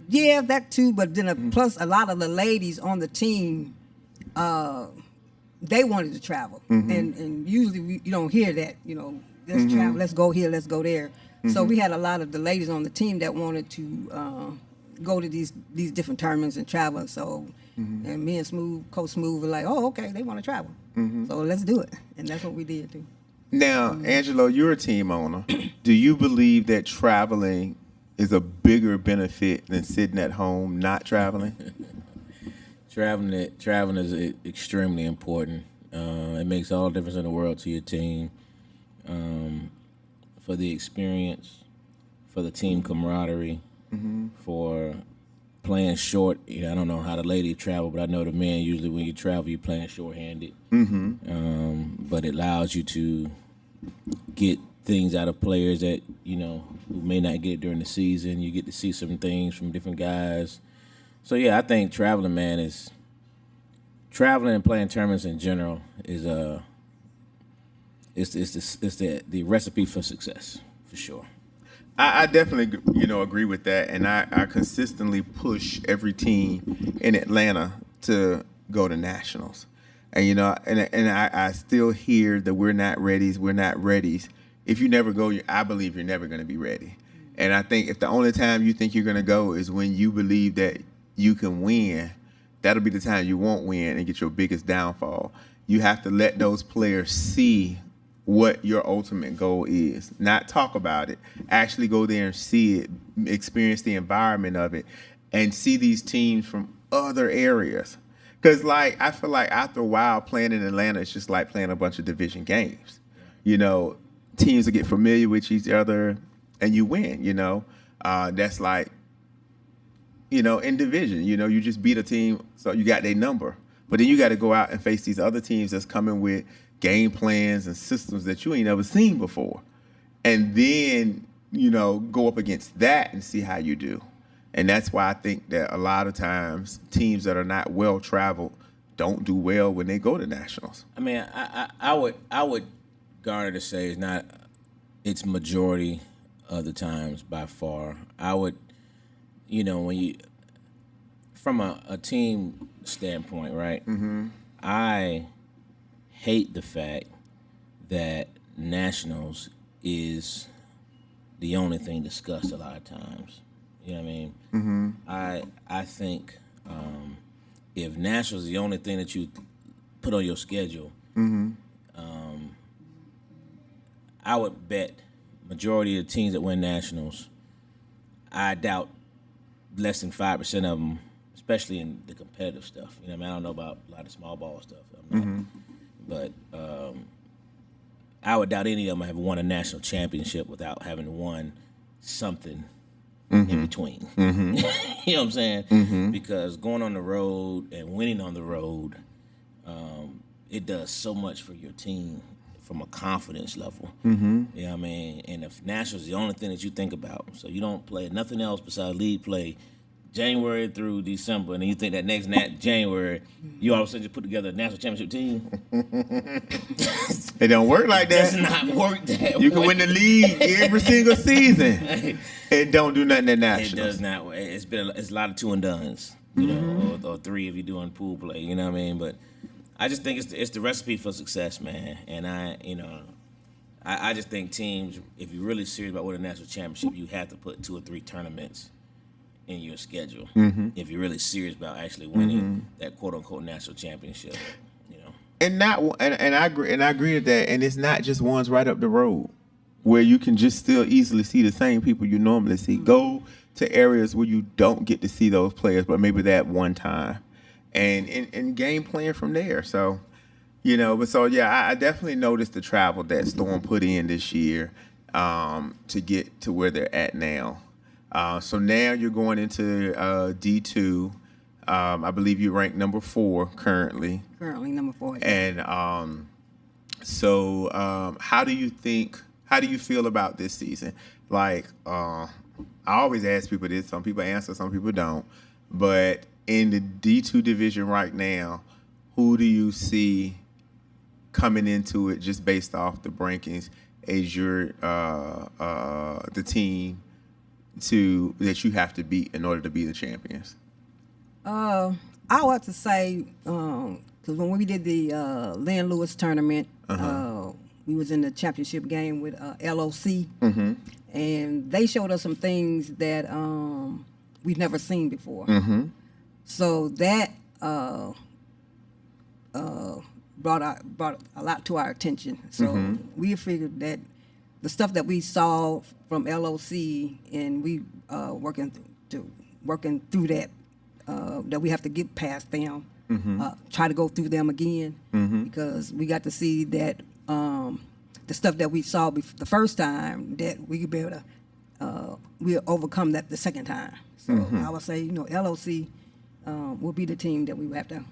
yeah, that too. But then plus a lot of the ladies on the team, they wanted to travel, and usually you don't hear that. You know, let's travel, let's go here, let's go there. So we had a lot of the ladies on the team that wanted to go to these different tournaments and travel. So, and me and Coach Smooth were like, oh, okay, they want to travel, so let's do it, and that's what we did too. Now, Angelo, you're a team owner. Do you believe that traveling is a bigger benefit than sitting at home not traveling? Traveling is extremely important. It makes all the difference in the world to your team, for the experience, for the team camaraderie, for playing short. I don't know how the ladies travel, but I know the men usually when you travel, you're playing shorthanded. But it allows you to get things out of players that who may not get it during the season. You get to see some things from different guys. So yeah, I think traveling and playing tournaments in general is the recipe for success for sure. I definitely agree with that, and I consistently push every team in Atlanta to go to nationals, and I still hear that we're not ready. If you never go, I believe you're never going to be ready. And I think if the only time you think you're going to go is when you believe that you can win, that'll be the time you won't win and get your biggest downfall. You have to let those players see what your ultimate goal is. Not talk about it. Actually go there and see it, experience the environment of it, and see these teams from other areas. Because, I feel like after a while playing in Atlanta, it's just like playing a bunch of division games. Teams will get familiar with each other, and you win, That's like, in division, you just beat a team, so you got their number. But then you got to go out and face these other teams that's coming with game plans and systems that you ain't never seen before. And then, go up against that and see how you do. And that's why I think that a lot of times teams that are not well-traveled don't do well when they go to nationals. I mean, I would garner to say it's majority of the times by far. I would, when you, from a team standpoint, right? I hate the fact that nationals is the only thing discussed a lot of times. You know what I mean? I think if nationals is the only thing that you put on your schedule, I would bet majority of the teams that win nationals, I doubt less than 5% of them, especially in the competitive stuff. I don't know about a lot of small ball stuff. But I would doubt any of them have won a national championship without having won something in between. You know what I'm saying? Because going on the road and winning on the road, it does so much for your team from a confidence level. You know what I mean? And if nationals is the only thing that you think about, so you don't play nothing else besides league play January through December, and then you think that next January, you all of a sudden just put together a national championship team. It don't work like that. It does not work that way. You can win the league every single season. It don't do nothing at nationals. It does not. It's a lot of two and dones, or three if you're doing pool play. You know what I mean? But I just think it's the recipe for success, man. And I just think teams, if you're really serious about winning a national championship, you have to put 2 or 3 tournaments in your schedule. If you're really serious about actually winning that quote unquote national championship, And I agree with that. And it's not just ones right up the road where you can just still easily see the same people you normally see. Go to areas where you don't get to see those players, but maybe that one time, and game plan from there. So, I definitely noticed the travel that Storm put in this year to get to where they're at now. So now you're going into D2. I believe you rank number 4 currently. Currently number 4. Yeah. And so how do you feel about this season? Like, I always ask people this. Some people answer, some people don't. But in the D2 division right now, who do you see coming into it just based off the rankings as your the team that you have to beat in order to be the champions? I would have to say, because when we did the Lynn Lewis tournament, we was in the championship game with LOC, and they showed us some things that we've never seen before. So that brought a lot to our attention. So we figured that the stuff that we saw from LOC, and we working through that, that we have to get past them, try to go through them again, because we got to see that the stuff that we saw the first time, that we could be able to we'll overcome that the second time. So I would say, LOC will be the team that we will have to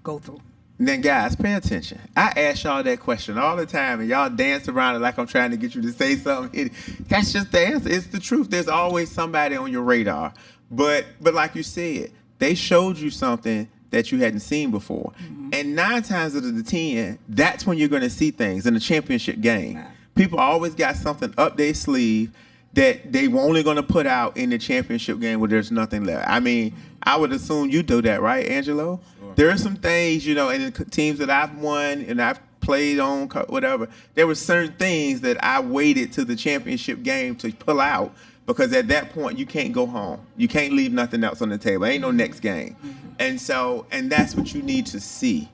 go through. Now, guys, pay attention. I ask y'all that question all the time, and y'all dance around it like I'm trying to get you to say something. That's just the answer. It's the truth. There's always somebody on your radar. But like you said, they showed you something that you hadn't seen before. And 9 times out of the 10, that's when you're going to see things in the championship game. Right. People always got something up their sleeve that they were only going to put out in the championship game where there's nothing left. I mean, I would assume you do that, right, Angelo? Sure. There are some things, in the teams that I've won and I've played on, whatever, there were certain things that I waited to the championship game to pull out, because at that point you can't go home. You can't leave nothing else on the table. Ain't no next game. And that's what you need to see.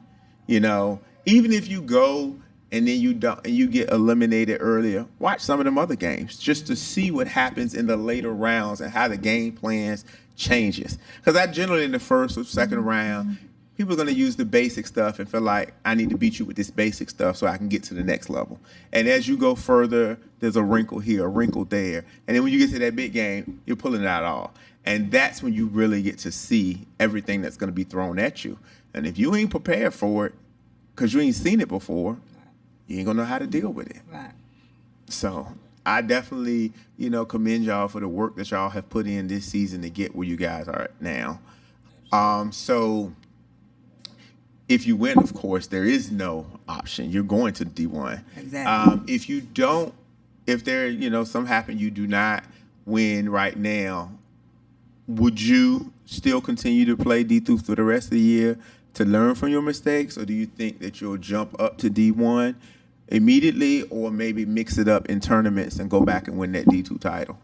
Even if you go and then you don't, and you get eliminated earlier, watch some of them other games just to see what happens in the later rounds and how the game plans changes. Because I generally, in the first or second round, people are going to use the basic stuff and feel like, I need to beat you with this basic stuff so I can get to the next level. And as you go further, there's a wrinkle here, a wrinkle there. And then when you get to that big game, you're pulling it out all. And that's when you really get to see everything that's going to be thrown at you. And if you ain't prepared for it, because you ain't seen it before, you ain't going to know how to deal with it. Right. So I definitely, commend y'all for the work that y'all have put in this season to get where you guys are at now. So if you win, of course, there is no option. You're going to D1. Exactly. If you don't, if there, something happened, you do not win right now, would you still continue to play D2 for the rest of the year to learn from your mistakes, or do you think that you'll jump up to D1 immediately, or maybe mix it up in tournaments and go back and win that D2 title?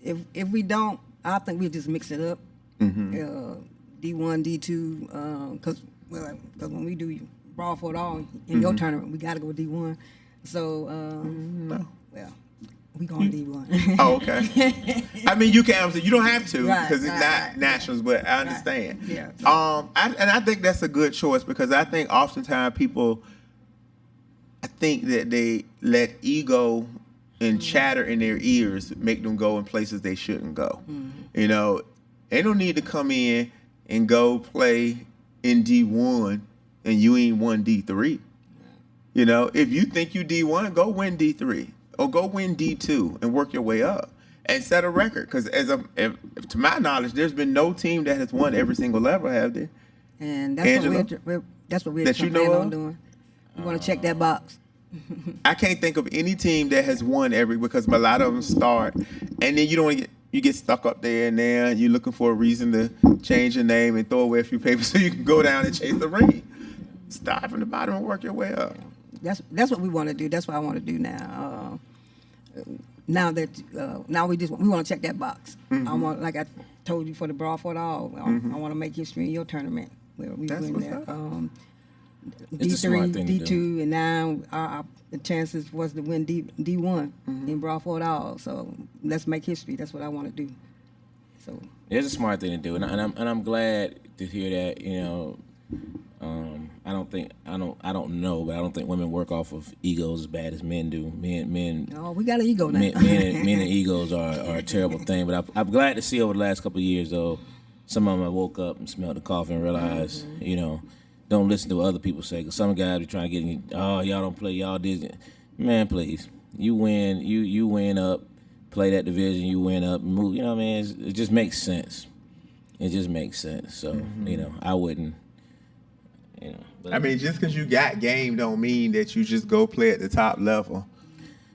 If we don't, I think we'll just mix it up. D1, D2, because when we do brawl for it all in your tournament, we got to go D1. So, No. well, we going D1. Oh, okay. I mean, you can. You don't have to, because it's not right, nationals, but I understand. Yeah. I think that's a good choice, because I think oftentimes people, I think that they let ego and chatter in their ears make them go in places they shouldn't go. They don't need to come in and go play in D1 and you ain't won D3. If you think you D1, go win D3 or go win D2 and work your way up and set a record. Because to my knowledge, there's been no team that has won every single level, have there? And that's Angela, what we're that you know planning on of? doing. We want to check that box. I can't think of any team that has won every, because a lot of them start, and then you get stuck up there and there. You're looking for a reason to change your name and throw away a few papers so you can go down and chase the ring. Start from the bottom and work your way up. That's what we want to do. That's what I want to do now. Now we want to check that box. I want, like I told you, for the brawl for it all. I want to make history in your tournament where we That's win what's that. up. It's a smart D3, thing to D2, do. and now the chances was to win D1 in brawl for it all. So let's make history. That's what I want to do. So It's a smart thing to do, and I'm glad to hear that. I I don't know, but I don't think women work off of egos as bad as men do. Men Oh, we got an ego now. men and egos are a terrible thing. But I'm glad to see over the last couple of years, though, some of them have woke up and smelled the coffee and realized, don't listen to what other people say. Because some guys be trying to get in, oh, y'all don't play, y'all did. Man, please. You win, you win up, play that division, you win up, move. You know what I mean? It just makes sense. It just makes sense. So, I wouldn't, But, I mean, just because you got game don't mean that you just go play at the top level.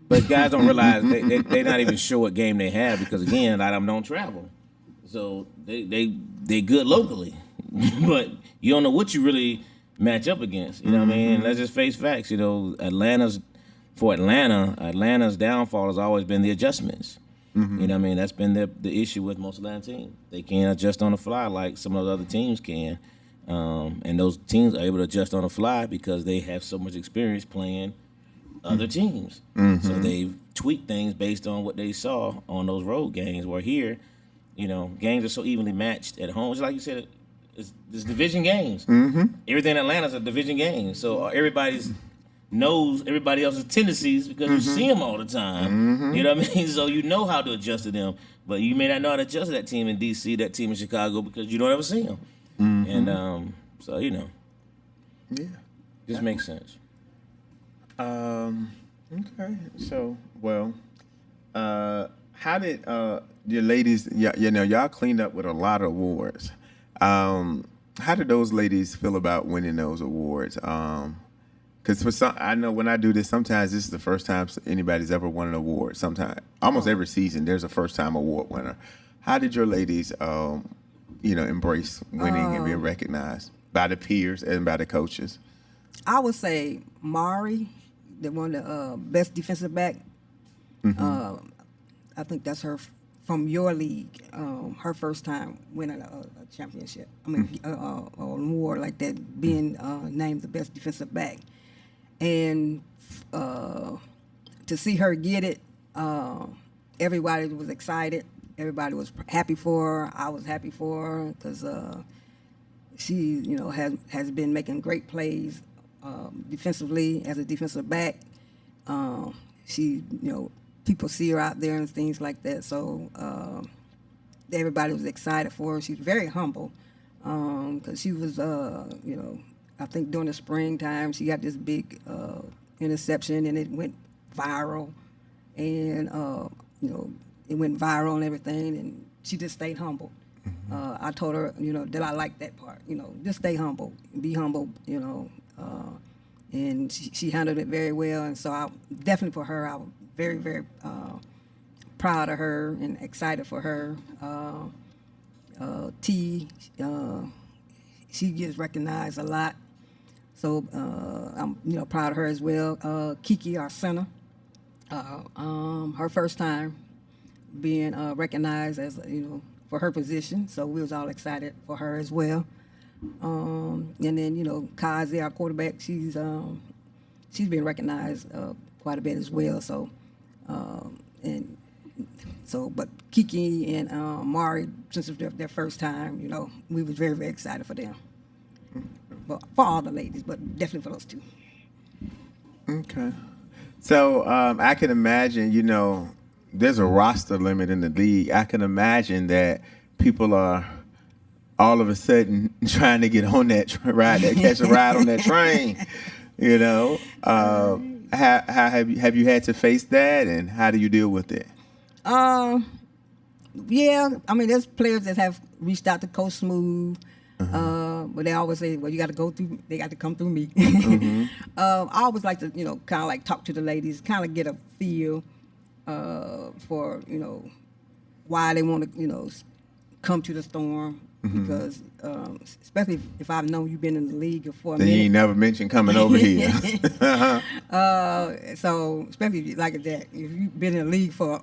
But guys don't realize they're not even sure what game they have because, again, a lot of them don't travel. So they good locally. But you don't know what you really match up against. You know what I mean? Let's just face facts. Atlanta's downfall has always been the adjustments. You know what I mean? That's been the issue with most Atlanta teams. They can't adjust on the fly like some of the other teams can. And those teams are able to adjust on the fly because they have so much experience playing other teams. So they've tweaked things based on what they saw on those road games. Where here, games are so evenly matched at home. Just like you said, it's division games. Everything in Atlanta's a division game. So everybody's knows everybody else's tendencies because you see them all the time. You know what I mean? So you know how to adjust to them. But you may not know how to adjust to that team in D.C., that team in Chicago, because you don't ever see them. And so, Yeah. Just makes sense. Okay. So, well, how did your ladies, y'all cleaned up with a lot of awards. How did those ladies feel about winning those awards? Because for some, I know when I do this, sometimes this is the first time anybody's ever won an award. Sometimes, almost every season, there's a first-time award winner. How did your ladies, embrace winning and being recognized by the peers and by the coaches? I would say Mari, the one the best defensive back. I think that's her from your league. Her first time winning a championship. I mean, an award like that, being named the best defensive back, and to see her get it, everybody was excited. Everybody was happy for her. I was happy for her because she, has been making great plays defensively as a defensive back. She, people see her out there and things like that. So everybody was excited for her. She was very humble because she was, I think during the springtime she got this big interception and it went viral, and it went viral and everything, and she just stayed humble. I told her, that I like that part. Just stay humble, be humble. And she handled it very well. And so I definitely for her, I was very, very proud of her and excited for her. She gets recognized a lot. So I'm, proud of her as well. Kiki, our center, her first time being recognized as, for her position. So we was all excited for her as well. And then, Kazi, our quarterback, she's been recognized quite a bit as well. So, but Kiki and Mari, since it was their first time, we was very, very excited for them. But for all the ladies, but definitely for those two. Okay. So I can imagine, there's a roster limit in the league. I can imagine that people are all of a sudden trying to get on that ride, catch a ride on that train. How have you had to face that, and how do you deal with it? Yeah, I mean, there's players that have reached out to Coach Smooth, but they always say, "Well, you got to go through. They got to come through me." I always like to, kind of like talk to the ladies, kind of get a feel for why they want to, come to the Storm. Because especially if I've known you've been in the league for a minute. You ain't never mentioned coming over here. So especially like that, if you've been in the league for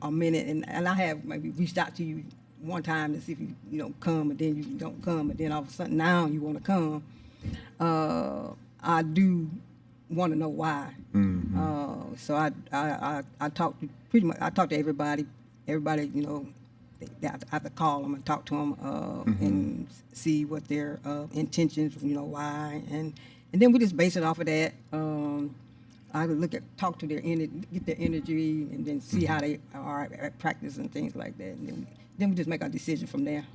a minute, and I have maybe reached out to you one time to see if you come, and then you don't come, and then all of a sudden now you want to come. I do want to know why. So I talk to everybody. Everybody I have to call them and talk to them and see what their intentions, why, and then we just base it off of that. I would talk to their get their energy, and then see how they are at practice and things like that, and then we just make our decision from there.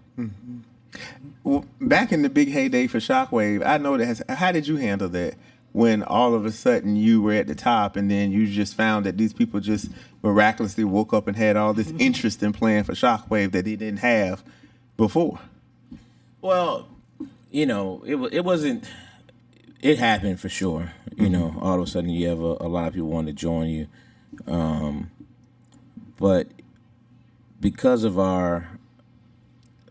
Well, back in the big heyday for Shockwave, I know that. How did you handle that when all of a sudden you were at the top, and then you just found that these people just miraculously woke up and had all this interest in playing for Shockwave that they didn't have before? Well, it wasn't. It happened for sure. All of a sudden you have a lot of people wanting to join you, but because of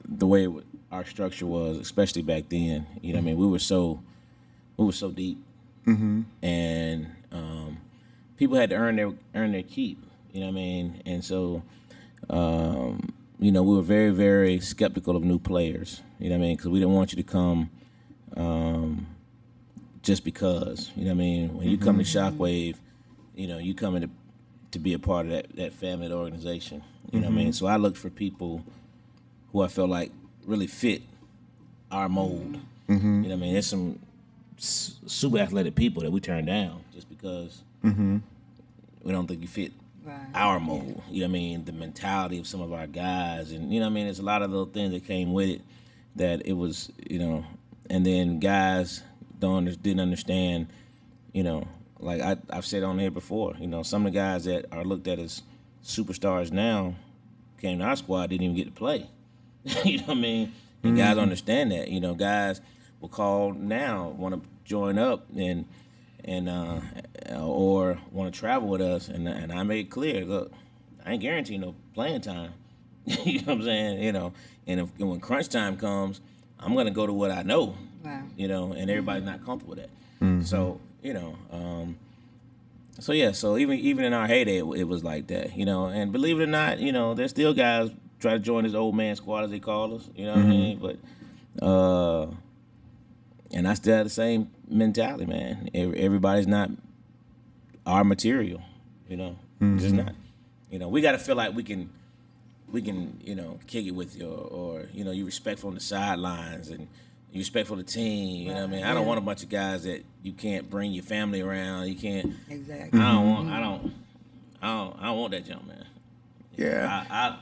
the way our structure was, especially back then, we were so deep, and people had to earn their keep. And so we were very, very skeptical of new players. Because we didn't want you to come just because. When you come to Shockwave, you come in to be a part of that family, that organization. So I looked for people who I felt like really fit our mold. There's some super athletic people that we turned down just because we don't think you fit our mold. The mentality of some of our guys, and there's a lot of little things that came with it that it was, and then guys didn't understand, like I've said on here before, some of the guys that are looked at as superstars now came to our squad, didn't even get to play. And guys understand that. Guys will call now, want to join up and or want to travel with us, and I made it clear, look, I ain't guaranteeing no playing time. You know what I'm saying? And when crunch time comes, I'm gonna go to what I know. Wow. And everybody's not comfortable with that. So so even in our heyday, it was like that. And believe it or not, there's still guys try to join this old man squad, as they call us. What I mean? But and I still have the same mentality, man. Everybody's not our material. Just not. We got to feel like we can kick it with you, or you respectful on the sidelines and you respectful of the team. You know what I mean? I don't want a bunch of guys that you can't bring your family around. You can't. Exactly. I don't want that jump, man. Yeah.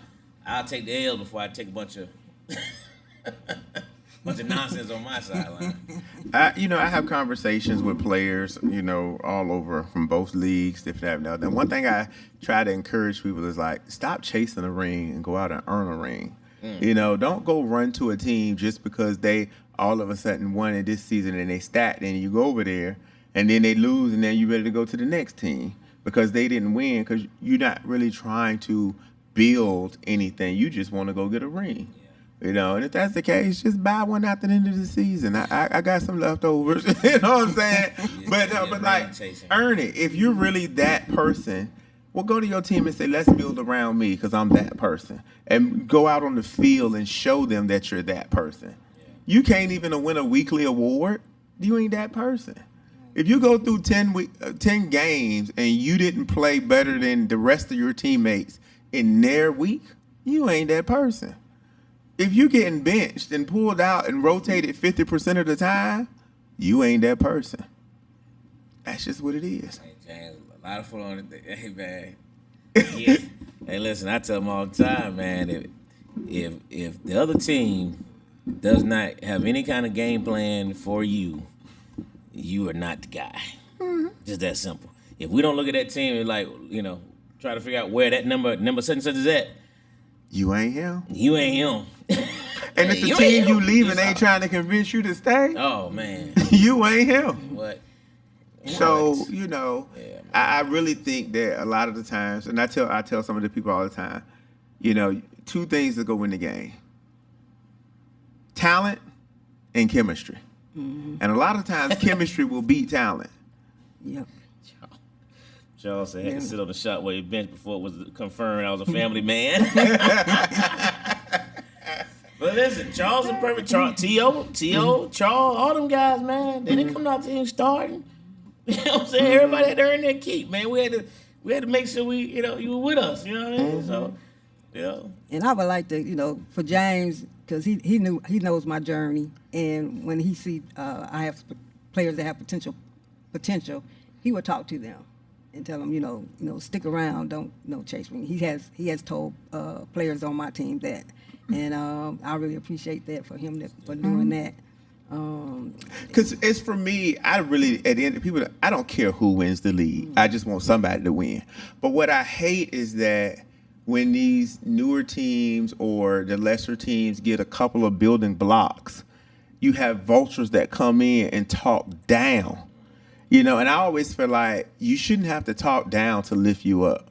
I'll take the L before I take a bunch of nonsense on my sideline. I have conversations with players, all over from both leagues, different that. And one thing I try to encourage people is like, stop chasing a ring and go out and earn a ring. Don't go run to a team just because they all of a sudden won in this season and they stacked, and you go over there and then they lose, and then you're ready to go to the next team because they didn't win, because you're not really trying to build anything. You just want to go get a ring. And if that's the case, just buy one after the end of the season. I got some leftovers, you know what I'm saying? But like, earn it. If you're really that person, well, go to your team and say, let's build around me because I'm that person. And go out on the field and show them that you're that person. You can't even win a weekly award. You ain't that person. If you go through 10 games and you didn't play better than the rest of your teammates in their week, you ain't that person. If you're getting benched and pulled out and rotated 50% of the time, you ain't that person. That's just what it is. Hey, James, a lot of fun on it. Hey, man. Yeah. Hey, listen, I tell them all the time, man, if the other team does not have any kind of game plan for you, you are not the guy. Just that simple. If we don't look at that team and try to figure out where that number such and such is at, you ain't him. You ain't him. And if the team you leaving ain't trying to convince you to stay, oh man, you ain't him. What? So I really think that a lot of the times, and I tell some of the people all the time, two things that go win the game: talent and chemistry. And a lot of times, chemistry will beat talent. Yep. Charles said I had to sit on the shot where he bench before it was confirmed I was a family man. But listen, Charles is perfect. T.O., Charles, all them guys, man, they didn't come out to him starting. You know what I'm saying? Everybody had to earn their keep, man. We had to make sure you were with us. You know what I mean? So, Yeah. And I would like to, for James, because he knows my journey, and when he see I have players that have potential, he would talk to them and tell them, stick around, don't chase me. He has told players on my team that, and I really appreciate that for him for doing that. Because it's for me, I really, at the end, people, I don't care who wins the league. I just want somebody to win. But what I hate is that when these newer teams or the lesser teams get a couple of building blocks, you have vultures that come in and talk down. And I always feel like you shouldn't have to talk down to lift you up.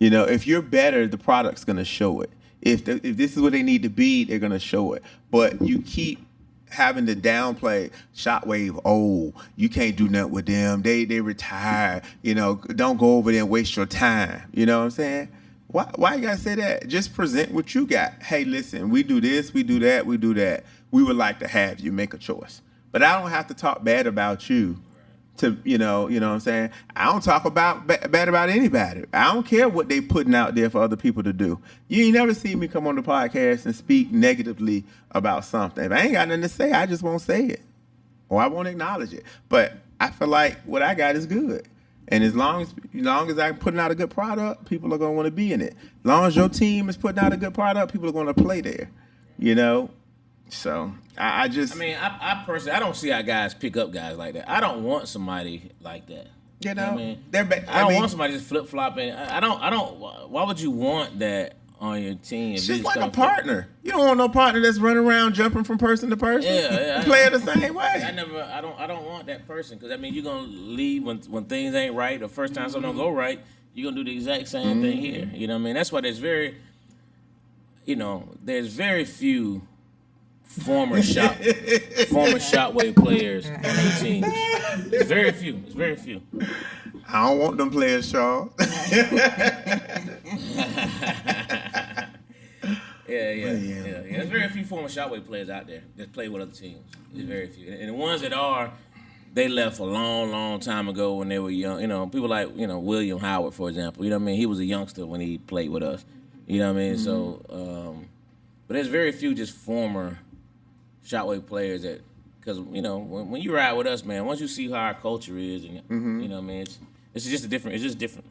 If you're better, the product's going to show it. If this is what they need to be, they're going to show it. But you keep having to downplay Shockwave. Oh, you can't do nothing with them. They retire. Don't go over there and waste your time. You know what I'm saying? Why you gotta say that? Just present what you got. Hey, listen, we do this, we do that, we do that. We would like to have you make a choice. But I don't have to talk bad about you to, you know what I'm saying? I don't talk about bad about anybody. I don't care what they putting out there for other people to do. You ain't never see me come on the podcast and speak negatively about something. If I ain't got nothing to say, I just won't say it. Or I won't acknowledge it. But I feel like what I got is good. And as long as I'm putting out a good product, people are going to want to be in it. As long as your team is putting out a good product, people are going to play there. So I personally, I don't see how guys pick up guys like that. I don't want somebody like that. I don't want somebody just flip flopping. I don't. Why would you want that on your team? It's just like a partner. You don't want no partner that's running around jumping from person to person. Yeah. Play it the same way. I don't want that person, because you're gonna leave when things ain't right. The first time something don't go right, you're gonna do the exact same thing here. You know what I mean? That's why there's very few former Shockwave players on the teams. It's very few. I don't want them players, Charles. Yeah. There's very few former Shockwave players out there that play with other teams. There's very few. And the ones that are, they left a long, long time ago when they were young. People like, William Howard, for example. You know what I mean? He was a youngster when he played with us. You know what I mean? Mm-hmm. So, but there's very few just former Shockwave players that, because, when you ride with us, man, once you see how our culture is, and you know what I mean, it's just different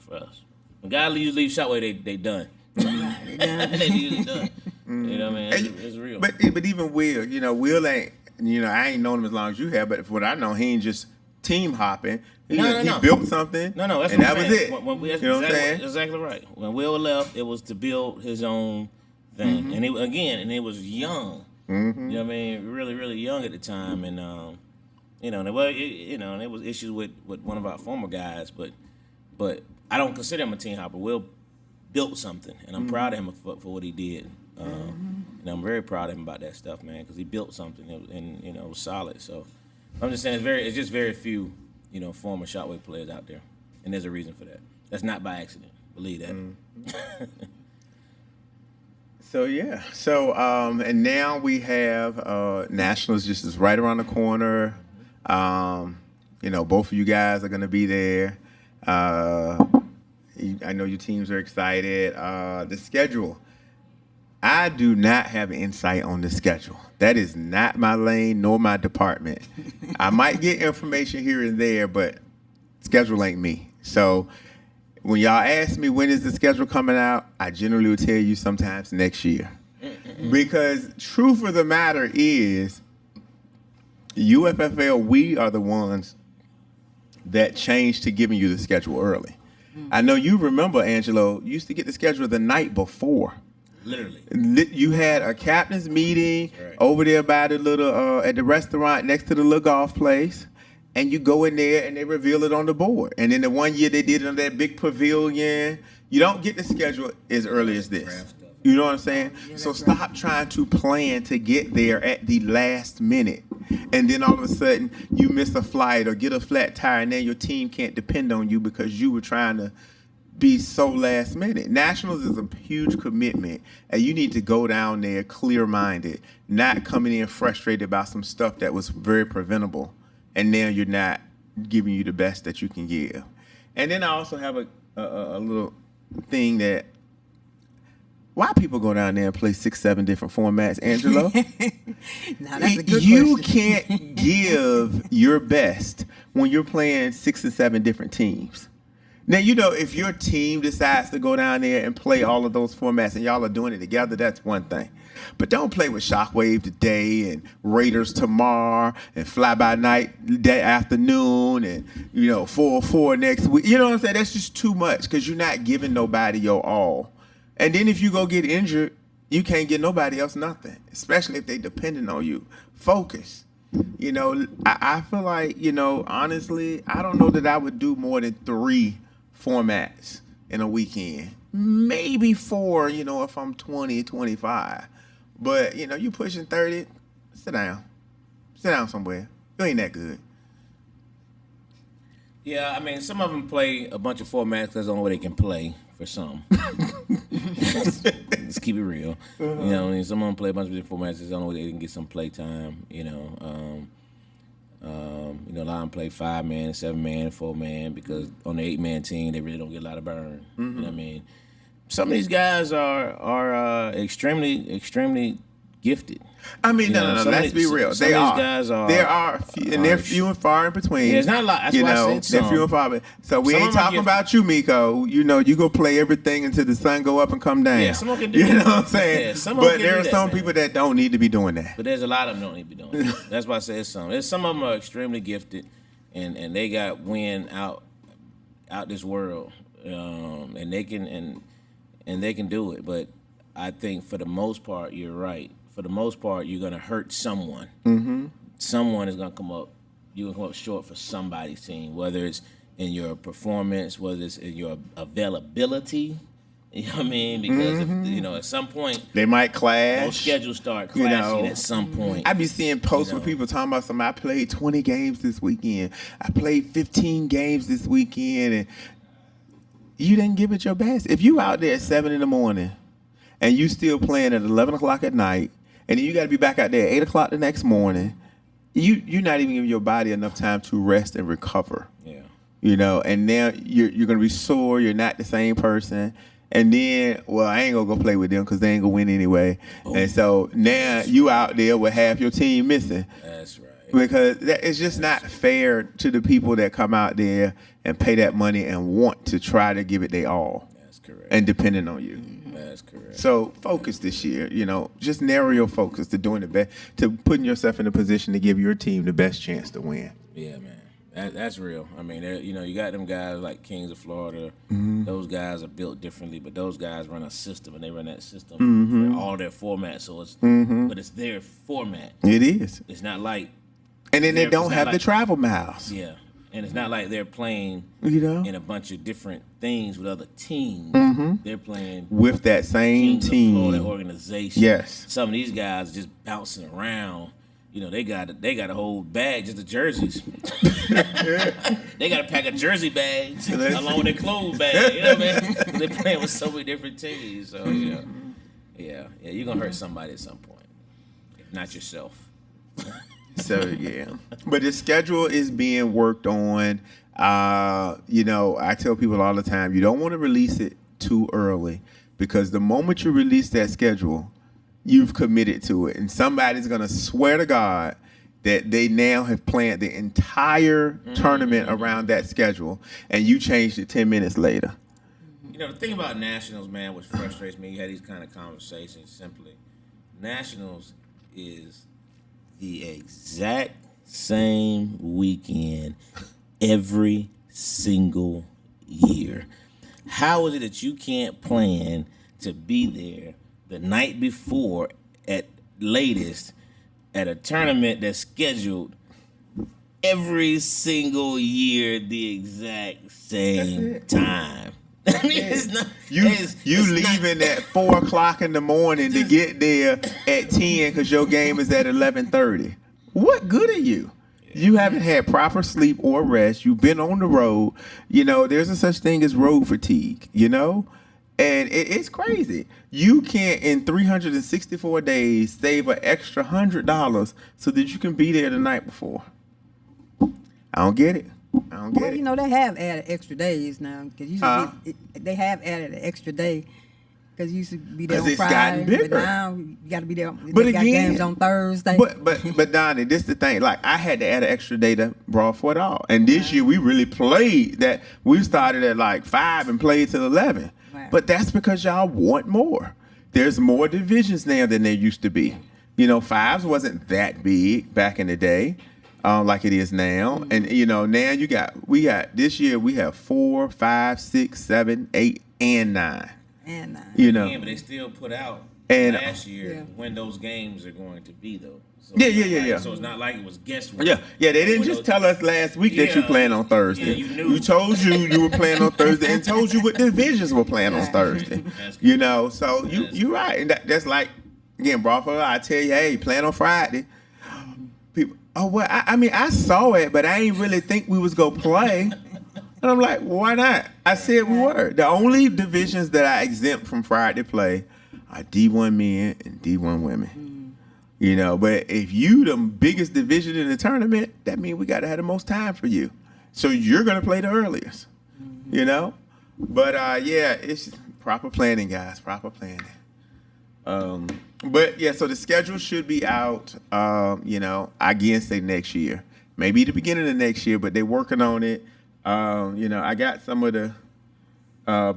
for us. When guys leave Shockwave, they done. They usually done. You know what I mean? It's real. But even Will, Will ain't, I ain't known him as long as you have, but from what I know, he ain't just team hopping. He built something. No, that's and what that I'm was saying. it. What I'm saying? Exactly right. When Will left, it was to build his own thing, and it was young. Mm-hmm. You know what I mean? Really, really young at the time, and and there was issues with one of our former guys, but I don't consider him a team hopper. Will built something, and I'm proud of him for what he did. And I'm very proud of him about that stuff, man, because he built something, and it was solid. So I'm just saying, it's just very few, former Shockwave players out there, and there's a reason for that. That's not by accident. Believe that. And now we have Nationals just is right around the corner. Both of you guys are going to be there. I know your teams are excited. The schedule. I do not have insight on the schedule. That is not my lane nor my department. I might get information here and there, but schedule ain't me. So when y'all ask me when is the schedule coming out, I generally will tell you sometimes next year. Because truth of the matter is, UFFL, we are the ones that changed to giving you the schedule early. I know you remember, Angelo, you used to get the schedule the night before. Literally. You had a captain's meeting over there by the little, at the restaurant next to the little golf place, and you go in there and they reveal it on the board. And then the one year they did it on that big pavilion. You don't get the schedule as early as this. You know what I'm saying? So stop trying to plan to get there at the last minute. And then all of a sudden you miss a flight or get a flat tire, and then your team can't depend on you because you were trying to be so last minute. Nationals is a huge commitment, and you need to go down there clear-minded, not coming in frustrated about some stuff that was very preventable, and now you're not giving you the best that you can give. And then I also have a little thing that Why people go down there and play 6, 7 different formats, Angelo? Now, that's a good You question. can't give your best when you're playing 6 and 7 different teams. Now, if your team decides to go down there and play all of those formats and y'all are doing it together, that's one thing. But don't play with Shockwave today and Raiders tomorrow and Fly By Night that afternoon and, 4-4 next week. You know what I'm saying? That's just too much because you're not giving nobody your all. And then if you go get injured, you can't get nobody else nothing, especially if they depending on you. Focus. I feel like, honestly, I don't know that I would do more than 3 formats in a weekend. Maybe 4, if I'm 20, 25. But, you pushing 30, sit down. Sit down somewhere. You ain't that good. Yeah, I mean, some of them play a bunch of formats. That's the only way they can play for some. Let's keep it real. Some of them play a bunch of different formats. That's the only way they can get some play time. A lot of them play 5-man, 7-man, 4-man because on the 8-man team they really don't get a lot of burn. You know what I mean? Some of these guys are extremely gifted. I mean, no. Let's be real. Some of these guys are. They're few and far in between. Yeah, it's not a lot. That's why I said some. They're few and far. So we ain't talking about you, Miko. You go play everything until the sun go up and come down. Yeah, someone can do that. You know what I'm saying? Yeah, but there are some people that don't need to be doing that. But there's a lot of them don't need to be doing that. That's why I said some. There's some of them are extremely gifted, and they got wind out this world, and they can do it. But I think for the most part, you're right. For the most part, you're gonna hurt someone. Mm-hmm. Someone is gonna come up. You're gonna come up short for somebody's team, whether it's in your performance, whether it's in your availability. You know what I mean? Because at some point they might clash. Those schedules start clashing at some point. I be seeing posts with people talking about something. I played 20 games this weekend. I played 15 games this weekend, and you didn't give it your best. If you out there at 7 in the morning and you still playing at 11 o'clock at night, and then you got to be back out there at 8 o'clock the next morning, you're not even giving your body enough time to rest and recover. Yeah. And now you're going to be sore. You're not the same person. And then, I ain't going to go play with them because they ain't going to win anyway. Oh. And so now you out there with half your team missing. That's right. Because it's just not fair to the people that come out there and pay that money and want to try to give it their all. That's correct. And depending on you. That's correct. So focus this year, just narrow your focus to doing the best, to putting yourself in a position to give your team the best chance to win. Yeah, man. That's real. I mean, you got them guys like Kings of Florida. Mm-hmm. Those guys are built differently, but those guys run a system, and they run that system for all their formats. So but it's their format. It is. It's not like. And then they don't have the travel miles. Yeah. And it's not like they're playing in a bunch of different things with other teams. Mm-hmm. They're playing with that same team. Florida organization. Yes. Some of these guys just bouncing around. They got a whole bag just of jerseys. They got a pack of jersey bags along with their clothes bag. You know what I mean? They're playing with so many different teams. So yeah, you're gonna hurt somebody at some point, if not yourself. So yeah, but the schedule is being worked on. I tell people all the time, you don't want to release it too early because the moment you release that schedule, you've committed to it, and somebody's gonna swear to God that they now have planned the entire tournament around that schedule, and you changed it 10 minutes later. The thing about Nationals, man, which frustrates me, you had these kind of conversations. Simply, Nationals is the exact same weekend every single year. How is it that you can't plan to be there the night before at latest at a tournament that's scheduled every single year the exact same time? I mean, it's not. You leaving at 4 o'clock in the morning to get there at 10 because your game is at 11:30. What good are you? You haven't had proper sleep or rest. You've been on the road. There's a such thing as road fatigue. And it's crazy. You can't in 364 days save an extra $100 so that you can be there the night before. I don't get it. They have added extra days now because they have added an extra day Because you used to be there 'Cause on it's Friday, gotten bigger. but now you got to be there. But They got again- games on Thursday. But Donnie, this the thing. Like I had to add an extra day to brawl for it all. And this year we really played that. We started at like 5 and played till 11. Right. But that's because y'all want more. There's more divisions now than there used to be. You know, fives wasn't that big back in the day, like it is now. Mm-hmm. And you know, now we got this year we have 4, 5, 6, 7, 8, and 9. and You know. Yeah, but they still put out And- last year Yeah. when those games are going to be, though. So Yeah, it's yeah, not yeah, like- yeah. So it's not like it was guesswork. Yeah, they didn't When just those- tell us last week that you Yeah. playing on Thursday. Yeah, you knew. We told you were playing on Thursday and told you what divisions were playing on Thursday. That's You know, so That's you're right. And that's like, again, Broadway, I tell you, hey, playing on Friday. People, oh, well, I mean, I saw it, but I ain't really think we was going to play. And I'm like, well, why not? I said we were. The only divisions that I exempt from Friday play are D1 men and D1 women. You know, but if you the biggest division in the tournament, that means we got to have the most time for you. So you're going to play the earliest, you know? But, yeah, it's just proper planning, guys, proper planning. But, yeah, so the schedule should be out, you know, again, say next year. Maybe the beginning of next year, but they're working on it. You know, I got some of the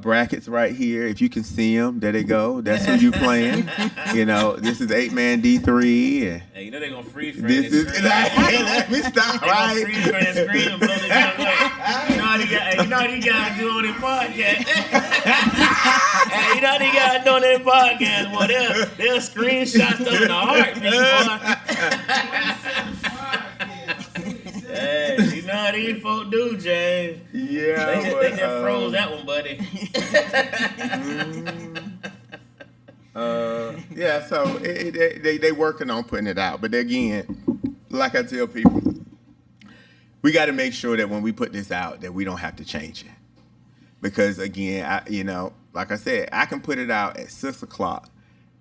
brackets right here. If you can see them, there they go. That's who you playing. You know, this is 8-man D3. And Hey, you know they're gonna freeze frame this is screen. let me stop They gonna right. freeze frame the screen and blow this young way. You know what you gotta do on their podcast. Hey, you know what you gotta do on their podcast, boy. They'll screenshot them in a heartbeat, boy. Hey, you know how these folk do, James. Yeah, They just froze that one, buddy. Yeah, so they working on putting it out. But again, like I tell people, we got to make sure that when we put this out, that we don't have to change it. Because again, you know, like I said, I can put it out at 6 o'clock,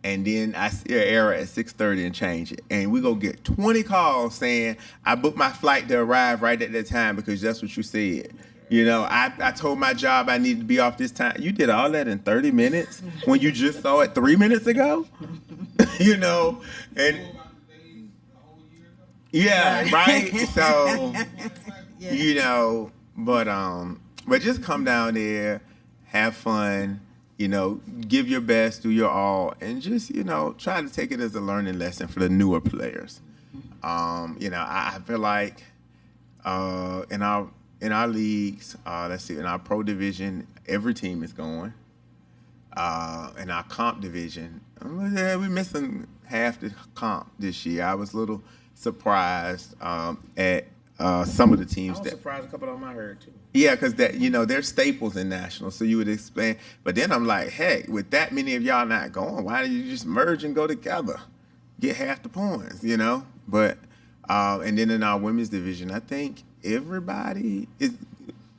and then I see an error at 6:30 and change it, and we go get 20 calls saying I booked my flight to arrive right at that time because that's what you said. You know, I told my job I needed to be off this time. You did all that in 30 minutes when you just saw it 3 minutes ago? You know, and yeah, right? So, you know, but just come down there, have fun, you know, give your best, do your all, and just, you know, try to take it as a learning lesson for the newer players. You know, I feel like in our leagues, let's see, in our pro division, every team is going. In our comp division, we're missing half the comp this year. I was a little surprised at some of the teams I was surprised a couple of them I heard too. Yeah, because that, you know, they're staples in nationals, so you would explain. But then I'm like, heck, with that many of y'all not going, why don't you just merge and go together, get half the points, you know? But and then in our women's division, I think everybody is.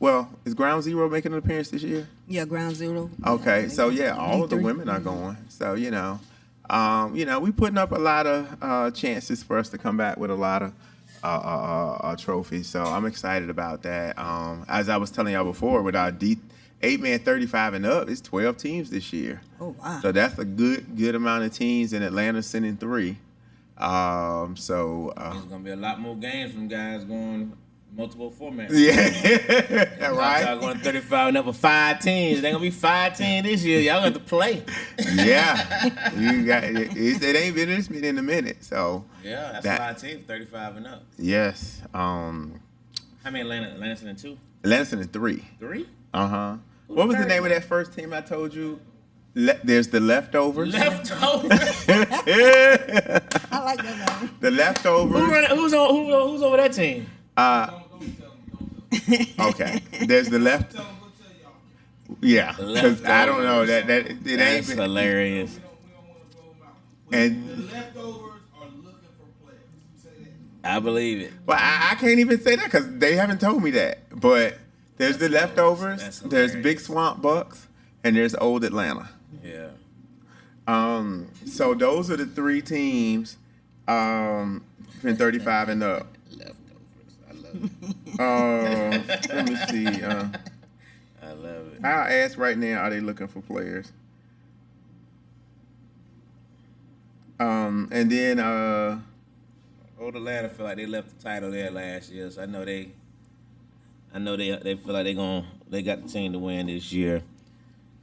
Well, is Ground Zero making an appearance this year? Yeah, Ground Zero. Okay, so yeah, all of the D3. women are going. So you know, we putting up a lot of chances for us to come back with a lot of trophies. So I'm excited about that. As I was telling y'all before, with our 8-man 35 and up, it's 12 teams this year. Oh, wow. So that's a good amount of teams, in Atlanta sending 3. There's gonna be a lot more games from guys going multiple formats. Yeah, right. Y'all going 35 and up with 5 teams. They're gonna be 5 teams this year. Y'all got to play. Yeah, you got it. It ain't been this many in a minute. So Yeah, that's that- a lot of teams, 35 and up. yes, How many Atlanta sending 2? Atlanta sending 3. 3? What was the name of that first team I told you? There's the leftovers. Leftovers. I like that name. The leftovers. Who's over that team? Okay. There's the left. Yeah, because I don't know that it ain't. That's hilarious. And The leftovers are looking for players. You say that. I believe it. well, I can't even say that because they haven't told me that. But there's the leftovers. That's There's hilarious. Big Swamp Bucks, and there's Old Atlanta. Yeah. So those are the 3 teams from 35 and up. Leftovers. I love it. Let me see. I love it. I'll ask right now, are they looking for players? And then Old Atlanta feel like they left the title there last year, so I know they feel like they got the team to win this year.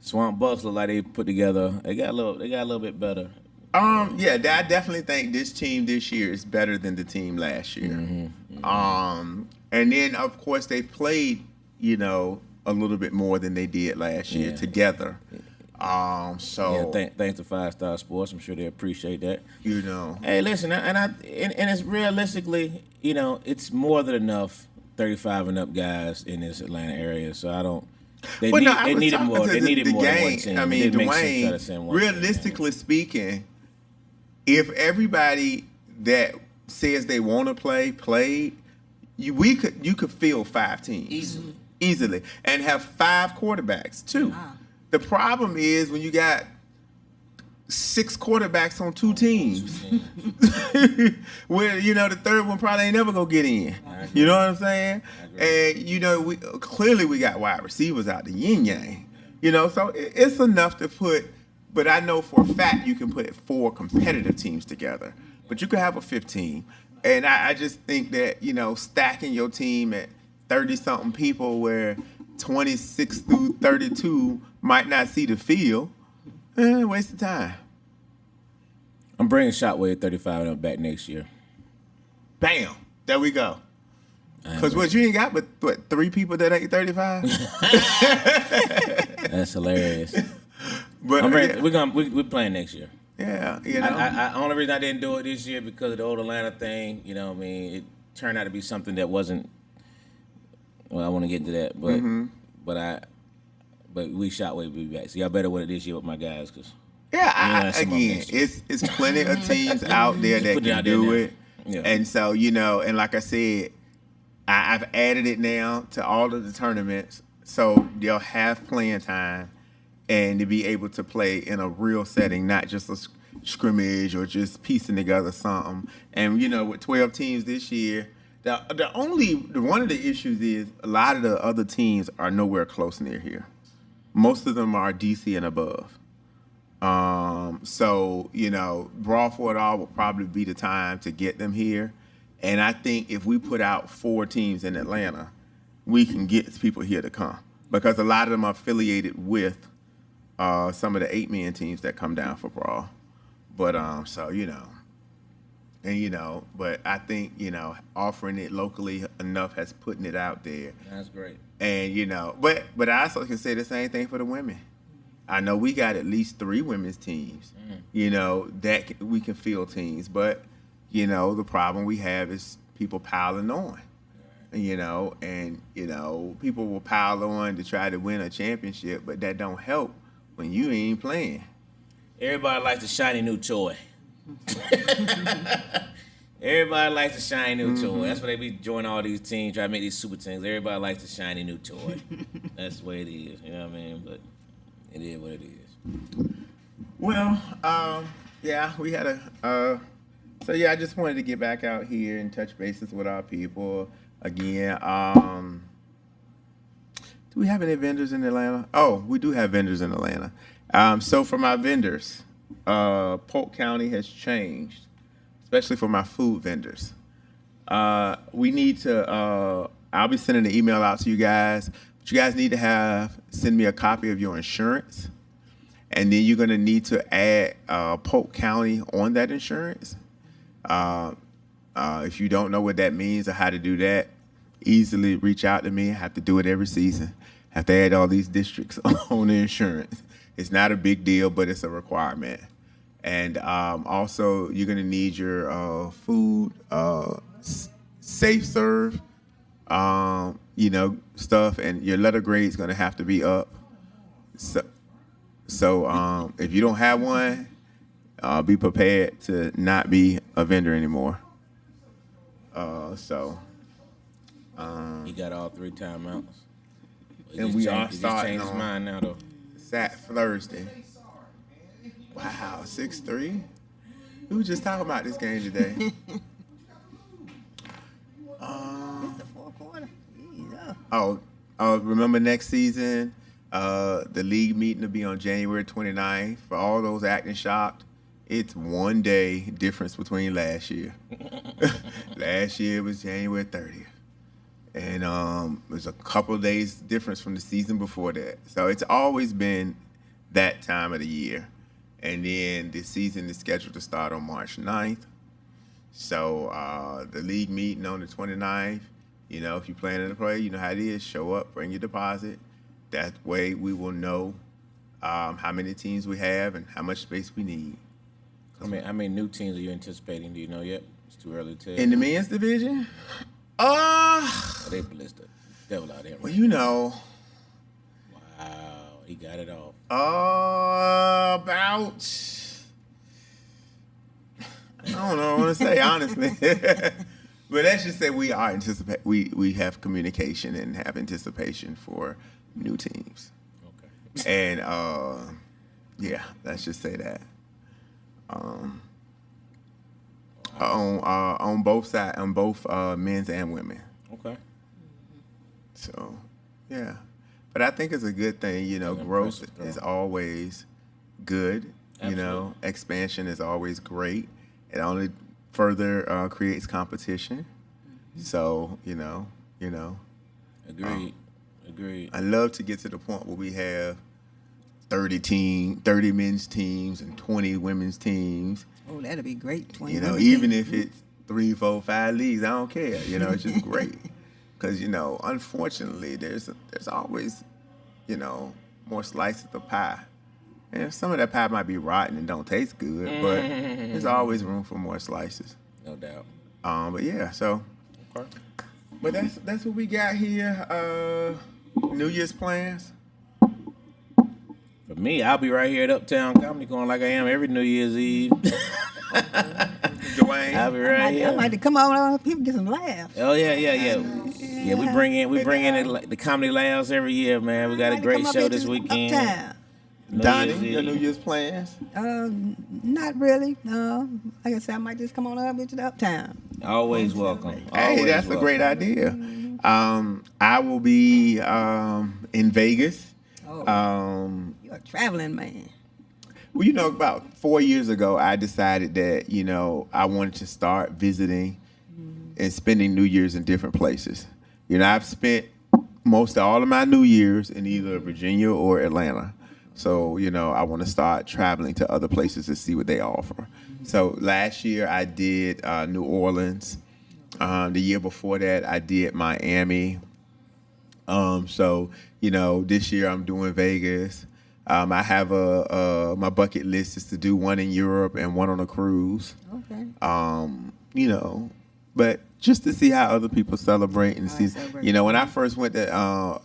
Swamp Bucks look like they put together. They got a little bit better. yeah, I definitely think this team this year is better than the team last year. And then of course they played, a little bit more than they did last year together. So thanks to 5 Star Sports, I'm sure they appreciate that. Hey, listen, and it's realistically, it's more than enough 35 and up guys in this Atlanta area. So I don't. They needed more. They needed more than one team. I mean, Dwayne, realistically speaking, if everybody that says they want to play played, you could field 5 teams easily, and have 5 quarterbacks too. Wow. The problem is when you got 6 quarterbacks on 2 teams, where the third one probably ain't never gonna get in. You know what I'm saying? And we clearly got wide receivers out the yin yang. So it's enough to put. But I know for a fact you can put 4 competitive teams together. But you could have a 15. And I just think that stacking your team at 30-something people, where 26 through 32 might not see the field, waste of time. I'm bringing Shotwave 35 and up back next year. Bam. There we go. Because you ain't got but 3 people that ain't 35? That's hilarious. But we're playing next year. Yeah, I only reason I didn't do it this year because of the old Atlanta thing. It turned out to be something that wasn't. Well, I want to get into that, but we Shotwave be back. So y'all better win it this year with my guys, cause again, it's plenty of teams out there that can do it. Yeah. And so and like I said, I've added it now to all of the tournaments, so they'll have playing time. And to be able to play in a real setting, not just a scrimmage or just piecing together something. And with 12 teams this year, one of the issues is a lot of the other teams are nowhere close near here. Most of them are DC and above. So Brawl for It All will probably be the time to get them here. And I think if we put out 4 teams in Atlanta, we can get people here to come, because a lot of them are affiliated with some of the 8-man teams that come down for Brawl. But but I think offering it locally enough has putting it out there. That's great. And but I also can say the same thing for the women. I know we got at least 3 women's teams. That we can field teams, but the problem we have is people piling on. And people will pile on to try to win a championship, but that don't help when you ain't playing. Everybody likes a shiny new toy. Everybody likes a shiny new toy. That's why they be joining all these teams, try to make these super teams. Everybody likes a shiny new toy. That's the way it is. You know what I mean? But it is what it is. Well, we had I just wanted to get back out here and touch bases with our people again. Do we have any vendors in Atlanta? Oh, we do have vendors in Atlanta. So for my vendors, Polk County has changed, especially for my food vendors. We need to, I'll be sending an email out to you guys, but you guys need to send me a copy of your insurance. And then you're going to need to add Polk County on that insurance. If you don't know what that means or how to do that, easily reach out to me. I have to do it every season. I have to add all these districts on the insurance. It's not a big deal, but it's a requirement. And also, you're going to need your food, safe serve, stuff, and your letter grade is going to have to be up. So if you don't have one, be prepared to not be a vendor anymore. He got all 3 timeouts. And we are starting changed his mind now, though. Thursday. Wow, 6-3. We were just talking about this game today. It's the 4th quarter. Remember next season, the league meeting will be on January 29th. For all those acting shocked, It's 1 day difference between last year. Last year was January 30th. And it was a couple of days difference from the season before that. So it's always been that time of the year. And then the season is scheduled to start on March 9th. So the league meeting on the 29th. You know, if you're planning to play, you know how it is. Show up, bring your deposit. That way we will know how many teams we have and how much space we need. How many new teams are you anticipating? Do you know yet? It's too early to tell. In the men's division? They blitzed the devil out there. Well, you know. Wow, he got it off. About, I don't know what I want to say, honestly. But let's just say we are we have communication and have anticipation for new teams. Okay. And yeah, let's just say that. On both sides, on both men's and women. Okay. So, yeah. But I think it's a good thing, you know, growth is always good. Absolutely. You know, expansion is always great. It only further creates competition. Mm-hmm. So, you know. Agreed. I love to get to the point where we have 30 men's teams and 20 women's teams. Oh, that'd be great. 20 you know, even if it's 3, 4, 5 leagues, I don't care. You know, it's just great. Because, you know, unfortunately, there's always, you know, more slices of pie. And some of that pie might be rotten and don't taste good, but there's always room for more slices. No doubt. But yeah, so. Okay. But that's what we got here. New Year's plans. For me, I'll be right here at Uptown Comedy going like I am every New Year's Eve. Dwayne, I'll be right here. I might to come on up here and get some laughs. Oh yeah. Yeah, we bring in the comedy laughs every year, man. We got a great show this weekend. Uptown. Donnie, your New Year's plans? Not really. No. Like I said, I might just come on up into the Uptown. Always welcome. Hey, that's a great idea. Mm-hmm. I will be in Vegas. Oh, you're a traveling man. Well, you know, about 4 years ago, I decided that, you know, I wanted to start visiting and spending New Year's in different places. You know, I've spent all of my New Year's in either Virginia or Atlanta. So, you know, I want to start traveling to other places to see what they offer. So last year I did New Orleans. The year before that I did Miami. So, you know, this year I'm doing Vegas. I have my bucket list is to do one in Europe and one on a cruise. Okay. You know, but just to see how other people celebrate and see. You know, when I first went to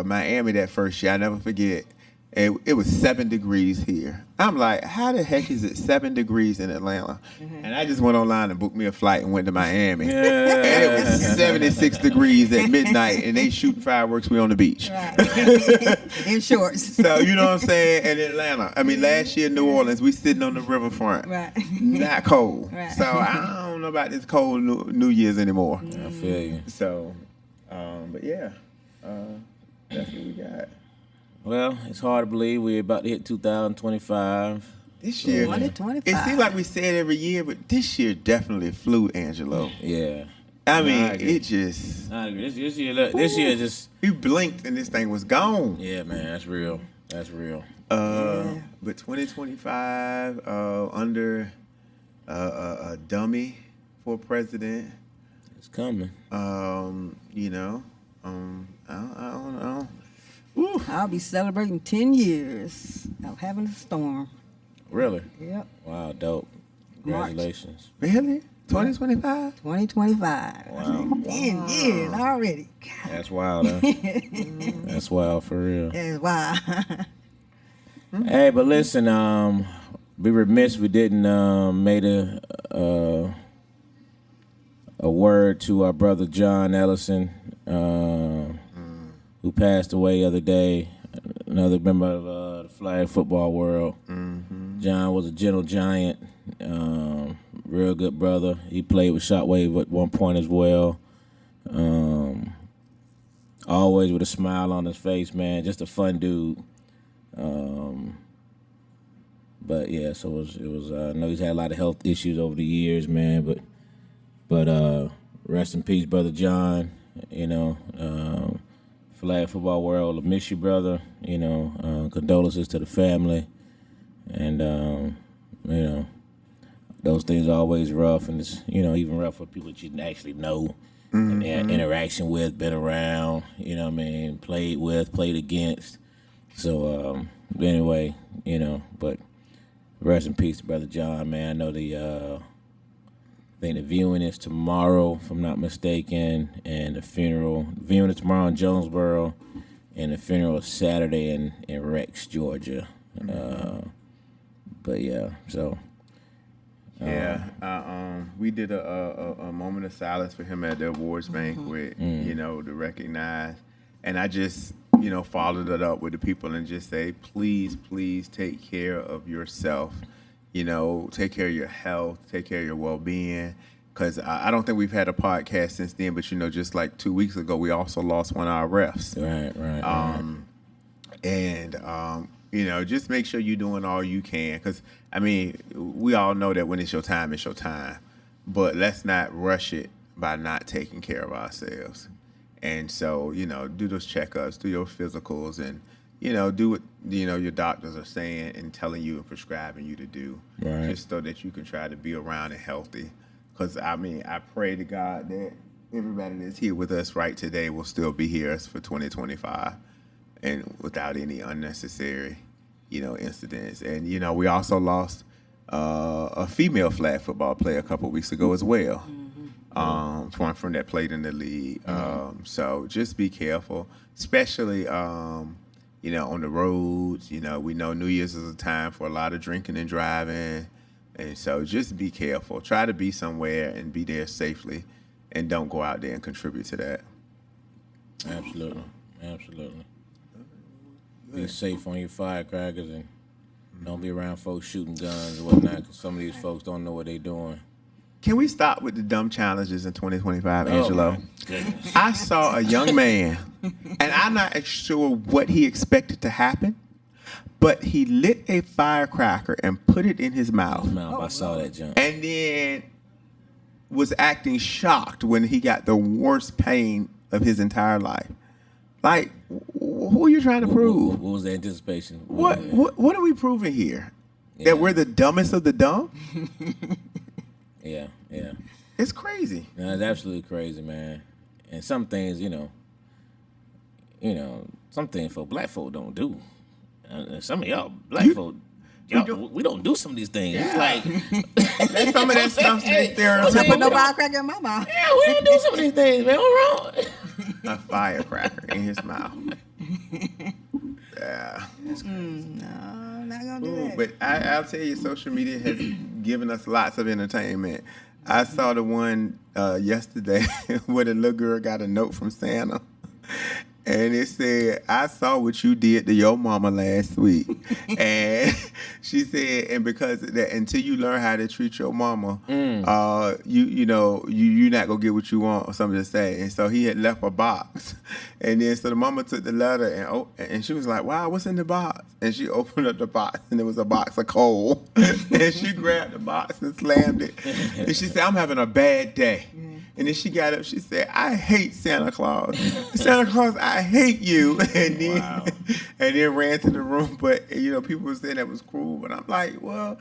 Miami that first year, I never forget. It was 7 degrees here. I'm like, how the heck is it 7 degrees in Atlanta? Mm-hmm. And I just went online and booked me a flight and went to Miami. Yeah. And it was 76 degrees at midnight, and they shooting fireworks. We on the beach. Right. In shorts. So, you know what I'm saying? In Atlanta. I mean, last year in New Orleans, we sitting on the riverfront. Right. Not cold. Right. So, I don't know about this cold New Year's anymore. I feel you. So, but yeah, that's what we got. Well, it's hard to believe we're about to hit 2025. This year, 2025. it seems like we say it every year, but this year definitely flew, Angelo. Yeah. I mean, it just. I agree. This year just. We blinked and this thing was gone. Yeah, man, that's real. That's real. But 2025, under a dummy for president. It's coming. You know, I don't know. Ooh. I'll be celebrating 10 years of having a storm. Really? Yep. Wow, dope. Congratulations. March. Really? 2025? 2025. Wow. 10 years already. God. That's wild, huh? That's wild for real. That's wild. Hey, but listen, be remiss if we didn't made a word to our brother John Ellison, who passed away the other day, another member of the flag football world. Mm-hmm. John was a gentle giant, real good brother. He played with Shockwave at one point as well. Always with a smile on his face, man. Just a fun dude. But yeah, so it was. I know he's had a lot of health issues over the years, man. But rest in peace, brother John. You know, flag football world, I miss you, brother. You know, condolences to the family, and you know, those things are always rough, and it's even rough for people that you actually know. And they had interaction with, been around, you know what I mean, played with, played against. So anyway, but rest in peace to Brother John, man. I know I think the viewing is tomorrow, if I'm not mistaken, and the viewing is tomorrow in Jonesboro, and the funeral is Saturday in Rex, Georgia. But yeah, so. We did a moment of silence for him at the awards banquet, to recognize. And I just, followed it up with the people and just say, please take care of yourself. Take care of your health, take care of your well-being. Because I don't think we've had a podcast since then, but, just like 2 weeks ago, we also lost one of our refs. Right. And, just make sure you're doing all you can. Because, we all know that when it's your time, it's your time. But let's not rush it by not taking care of ourselves. And so, do those checkups, do your physicals, and, do what, your doctors are saying and telling you and prescribing you to do. Right. Just so that you can try to be around and healthy. Because, I pray to God that everybody that's here with us right today will still be here for 2025 and without any unnecessary, incidents. And, we also lost a female flag football player a couple weeks ago as well, from that played in the league. So just be careful, especially, on the roads. We know New Year's is a time for a lot of drinking and driving. And so just be careful. Try to be somewhere and be there safely, and don't go out there and contribute to that. Absolutely. Be safe on your firecrackers, and don't be around folks shooting guns and whatnot, because some of these folks don't know what they're doing. Can we stop with the dumb challenges in 2025, Angelo? My goodness. I saw a young man, and I'm not sure what he expected to happen, but he lit a firecracker and put it in his mouth. I saw that jump. And then was acting shocked when he got the worst pain of his entire life. Like, who are you trying to prove? What was the anticipation? What are we proving here? Yeah. That we're the dumbest of the dumb? Yeah. It's crazy. No, it's absolutely crazy, man. And some things, some things for black folk don't do. Some of y'all black folk, we don't do some of these things. Yeah. It's like That's some of that stuff that's there. Don't put no firecracker in my mouth. yeah, we don't do some of these things, man. What's wrong? A firecracker in his mouth. Yeah. No, I'm not gonna do that. But I'll tell you, social media has given us lots of entertainment. I saw the one yesterday where the little girl got a note from Santa. And it said, I saw what you did to your mama last week. And she said, and because of that, until you learn how to treat your mama, you're not going to get what you want or something to say. And so he had left a box. And then so the mama took the letter and she was like, wow, what's in the box? And she opened up the box and there was a box of coal. And she grabbed the box and slammed it. And she said, I'm having a bad day. And then she got up, she said, I hate Santa Claus. Santa Claus, I hate you. And then and then ran to the room. But, people were saying that was cruel. But I'm like, well,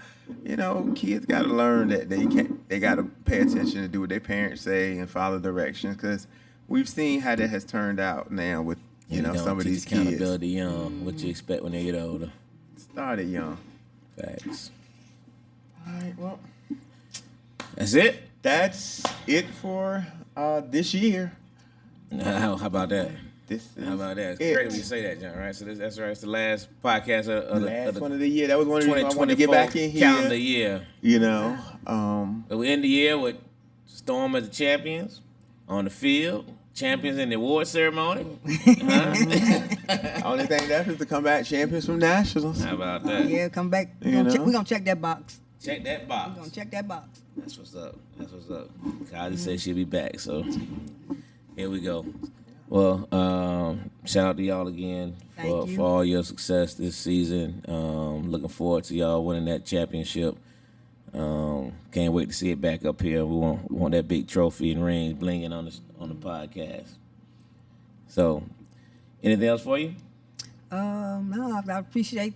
kids got to learn that they got to pay attention to do what their parents say and follow directions. Because we've seen how that has turned out now with, some of these kids. Accountability young. What you expect when they get older. Started young. Facts. All right, well. That's it? That's it for this year. How about that? How about that? It's great when you say that, John, right? So that's right. It's the last podcast of the one of the year. That was one of the reasons I wanted to get back in here. Calendar year. But we end the year with Storm as the champions on the field, champions in the award ceremony. Only thing left is to come back champions from nationals. How about that? Yeah, come back. We're gonna check that box. Check that box. We're gonna check that box. That's what's up. Kylie said she'll be back, so here we go. Well, shout out to y'all again Thank you. for all your success this season. Looking forward to y'all winning that championship. Can't wait to see it back up here. We want that big trophy and rings blinging on the podcast. So, anything else for you? No, I appreciate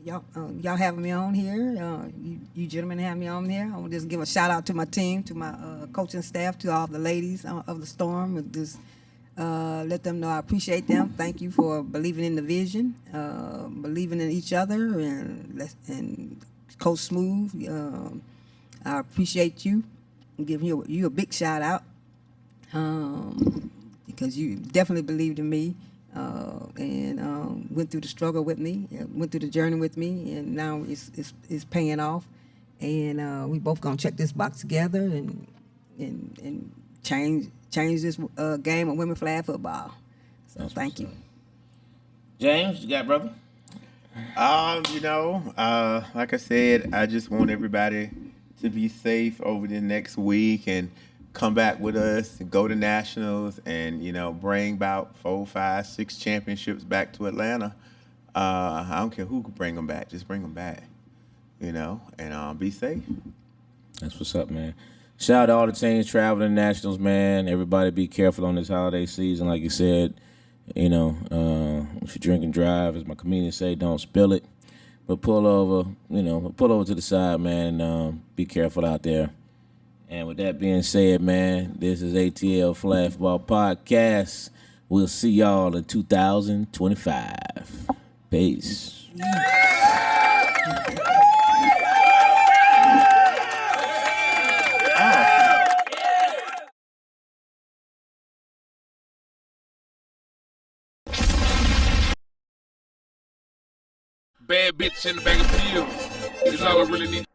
y'all having me on here. You gentlemen having me on here. I want to just give a shout out to my team, to my coaching staff, to all the ladies of the Storm. And just let them know I appreciate them. Thank you for believing in the vision, believing in each other, and Coach Smooth. I appreciate you. I'm giving you a big shout out because you definitely believed in me. And went through the struggle with me, went through the journey with me, and now it's paying off. And we both gonna check this box together and change this game of women flag football. So thank you. James, you got brother? Like I said, I just want everybody to be safe over the next week and come back with us and go to nationals and, bring about 4, 5, 6 championships back to Atlanta. I don't care who can bring them back. Just bring them back, and be safe. That's what's up, man. Shout out to all the teams traveling to nationals, man. Everybody be careful on this holiday season. Like you said, if you drink and drive, as my comedians say, don't spill it. But pull over to the side, man, and be careful out there. And with that being said, man, this is ATL Flag Football Podcast. We'll see y'all in 2025. Peace. Bad bitch in the bag of pills. It's all I really need.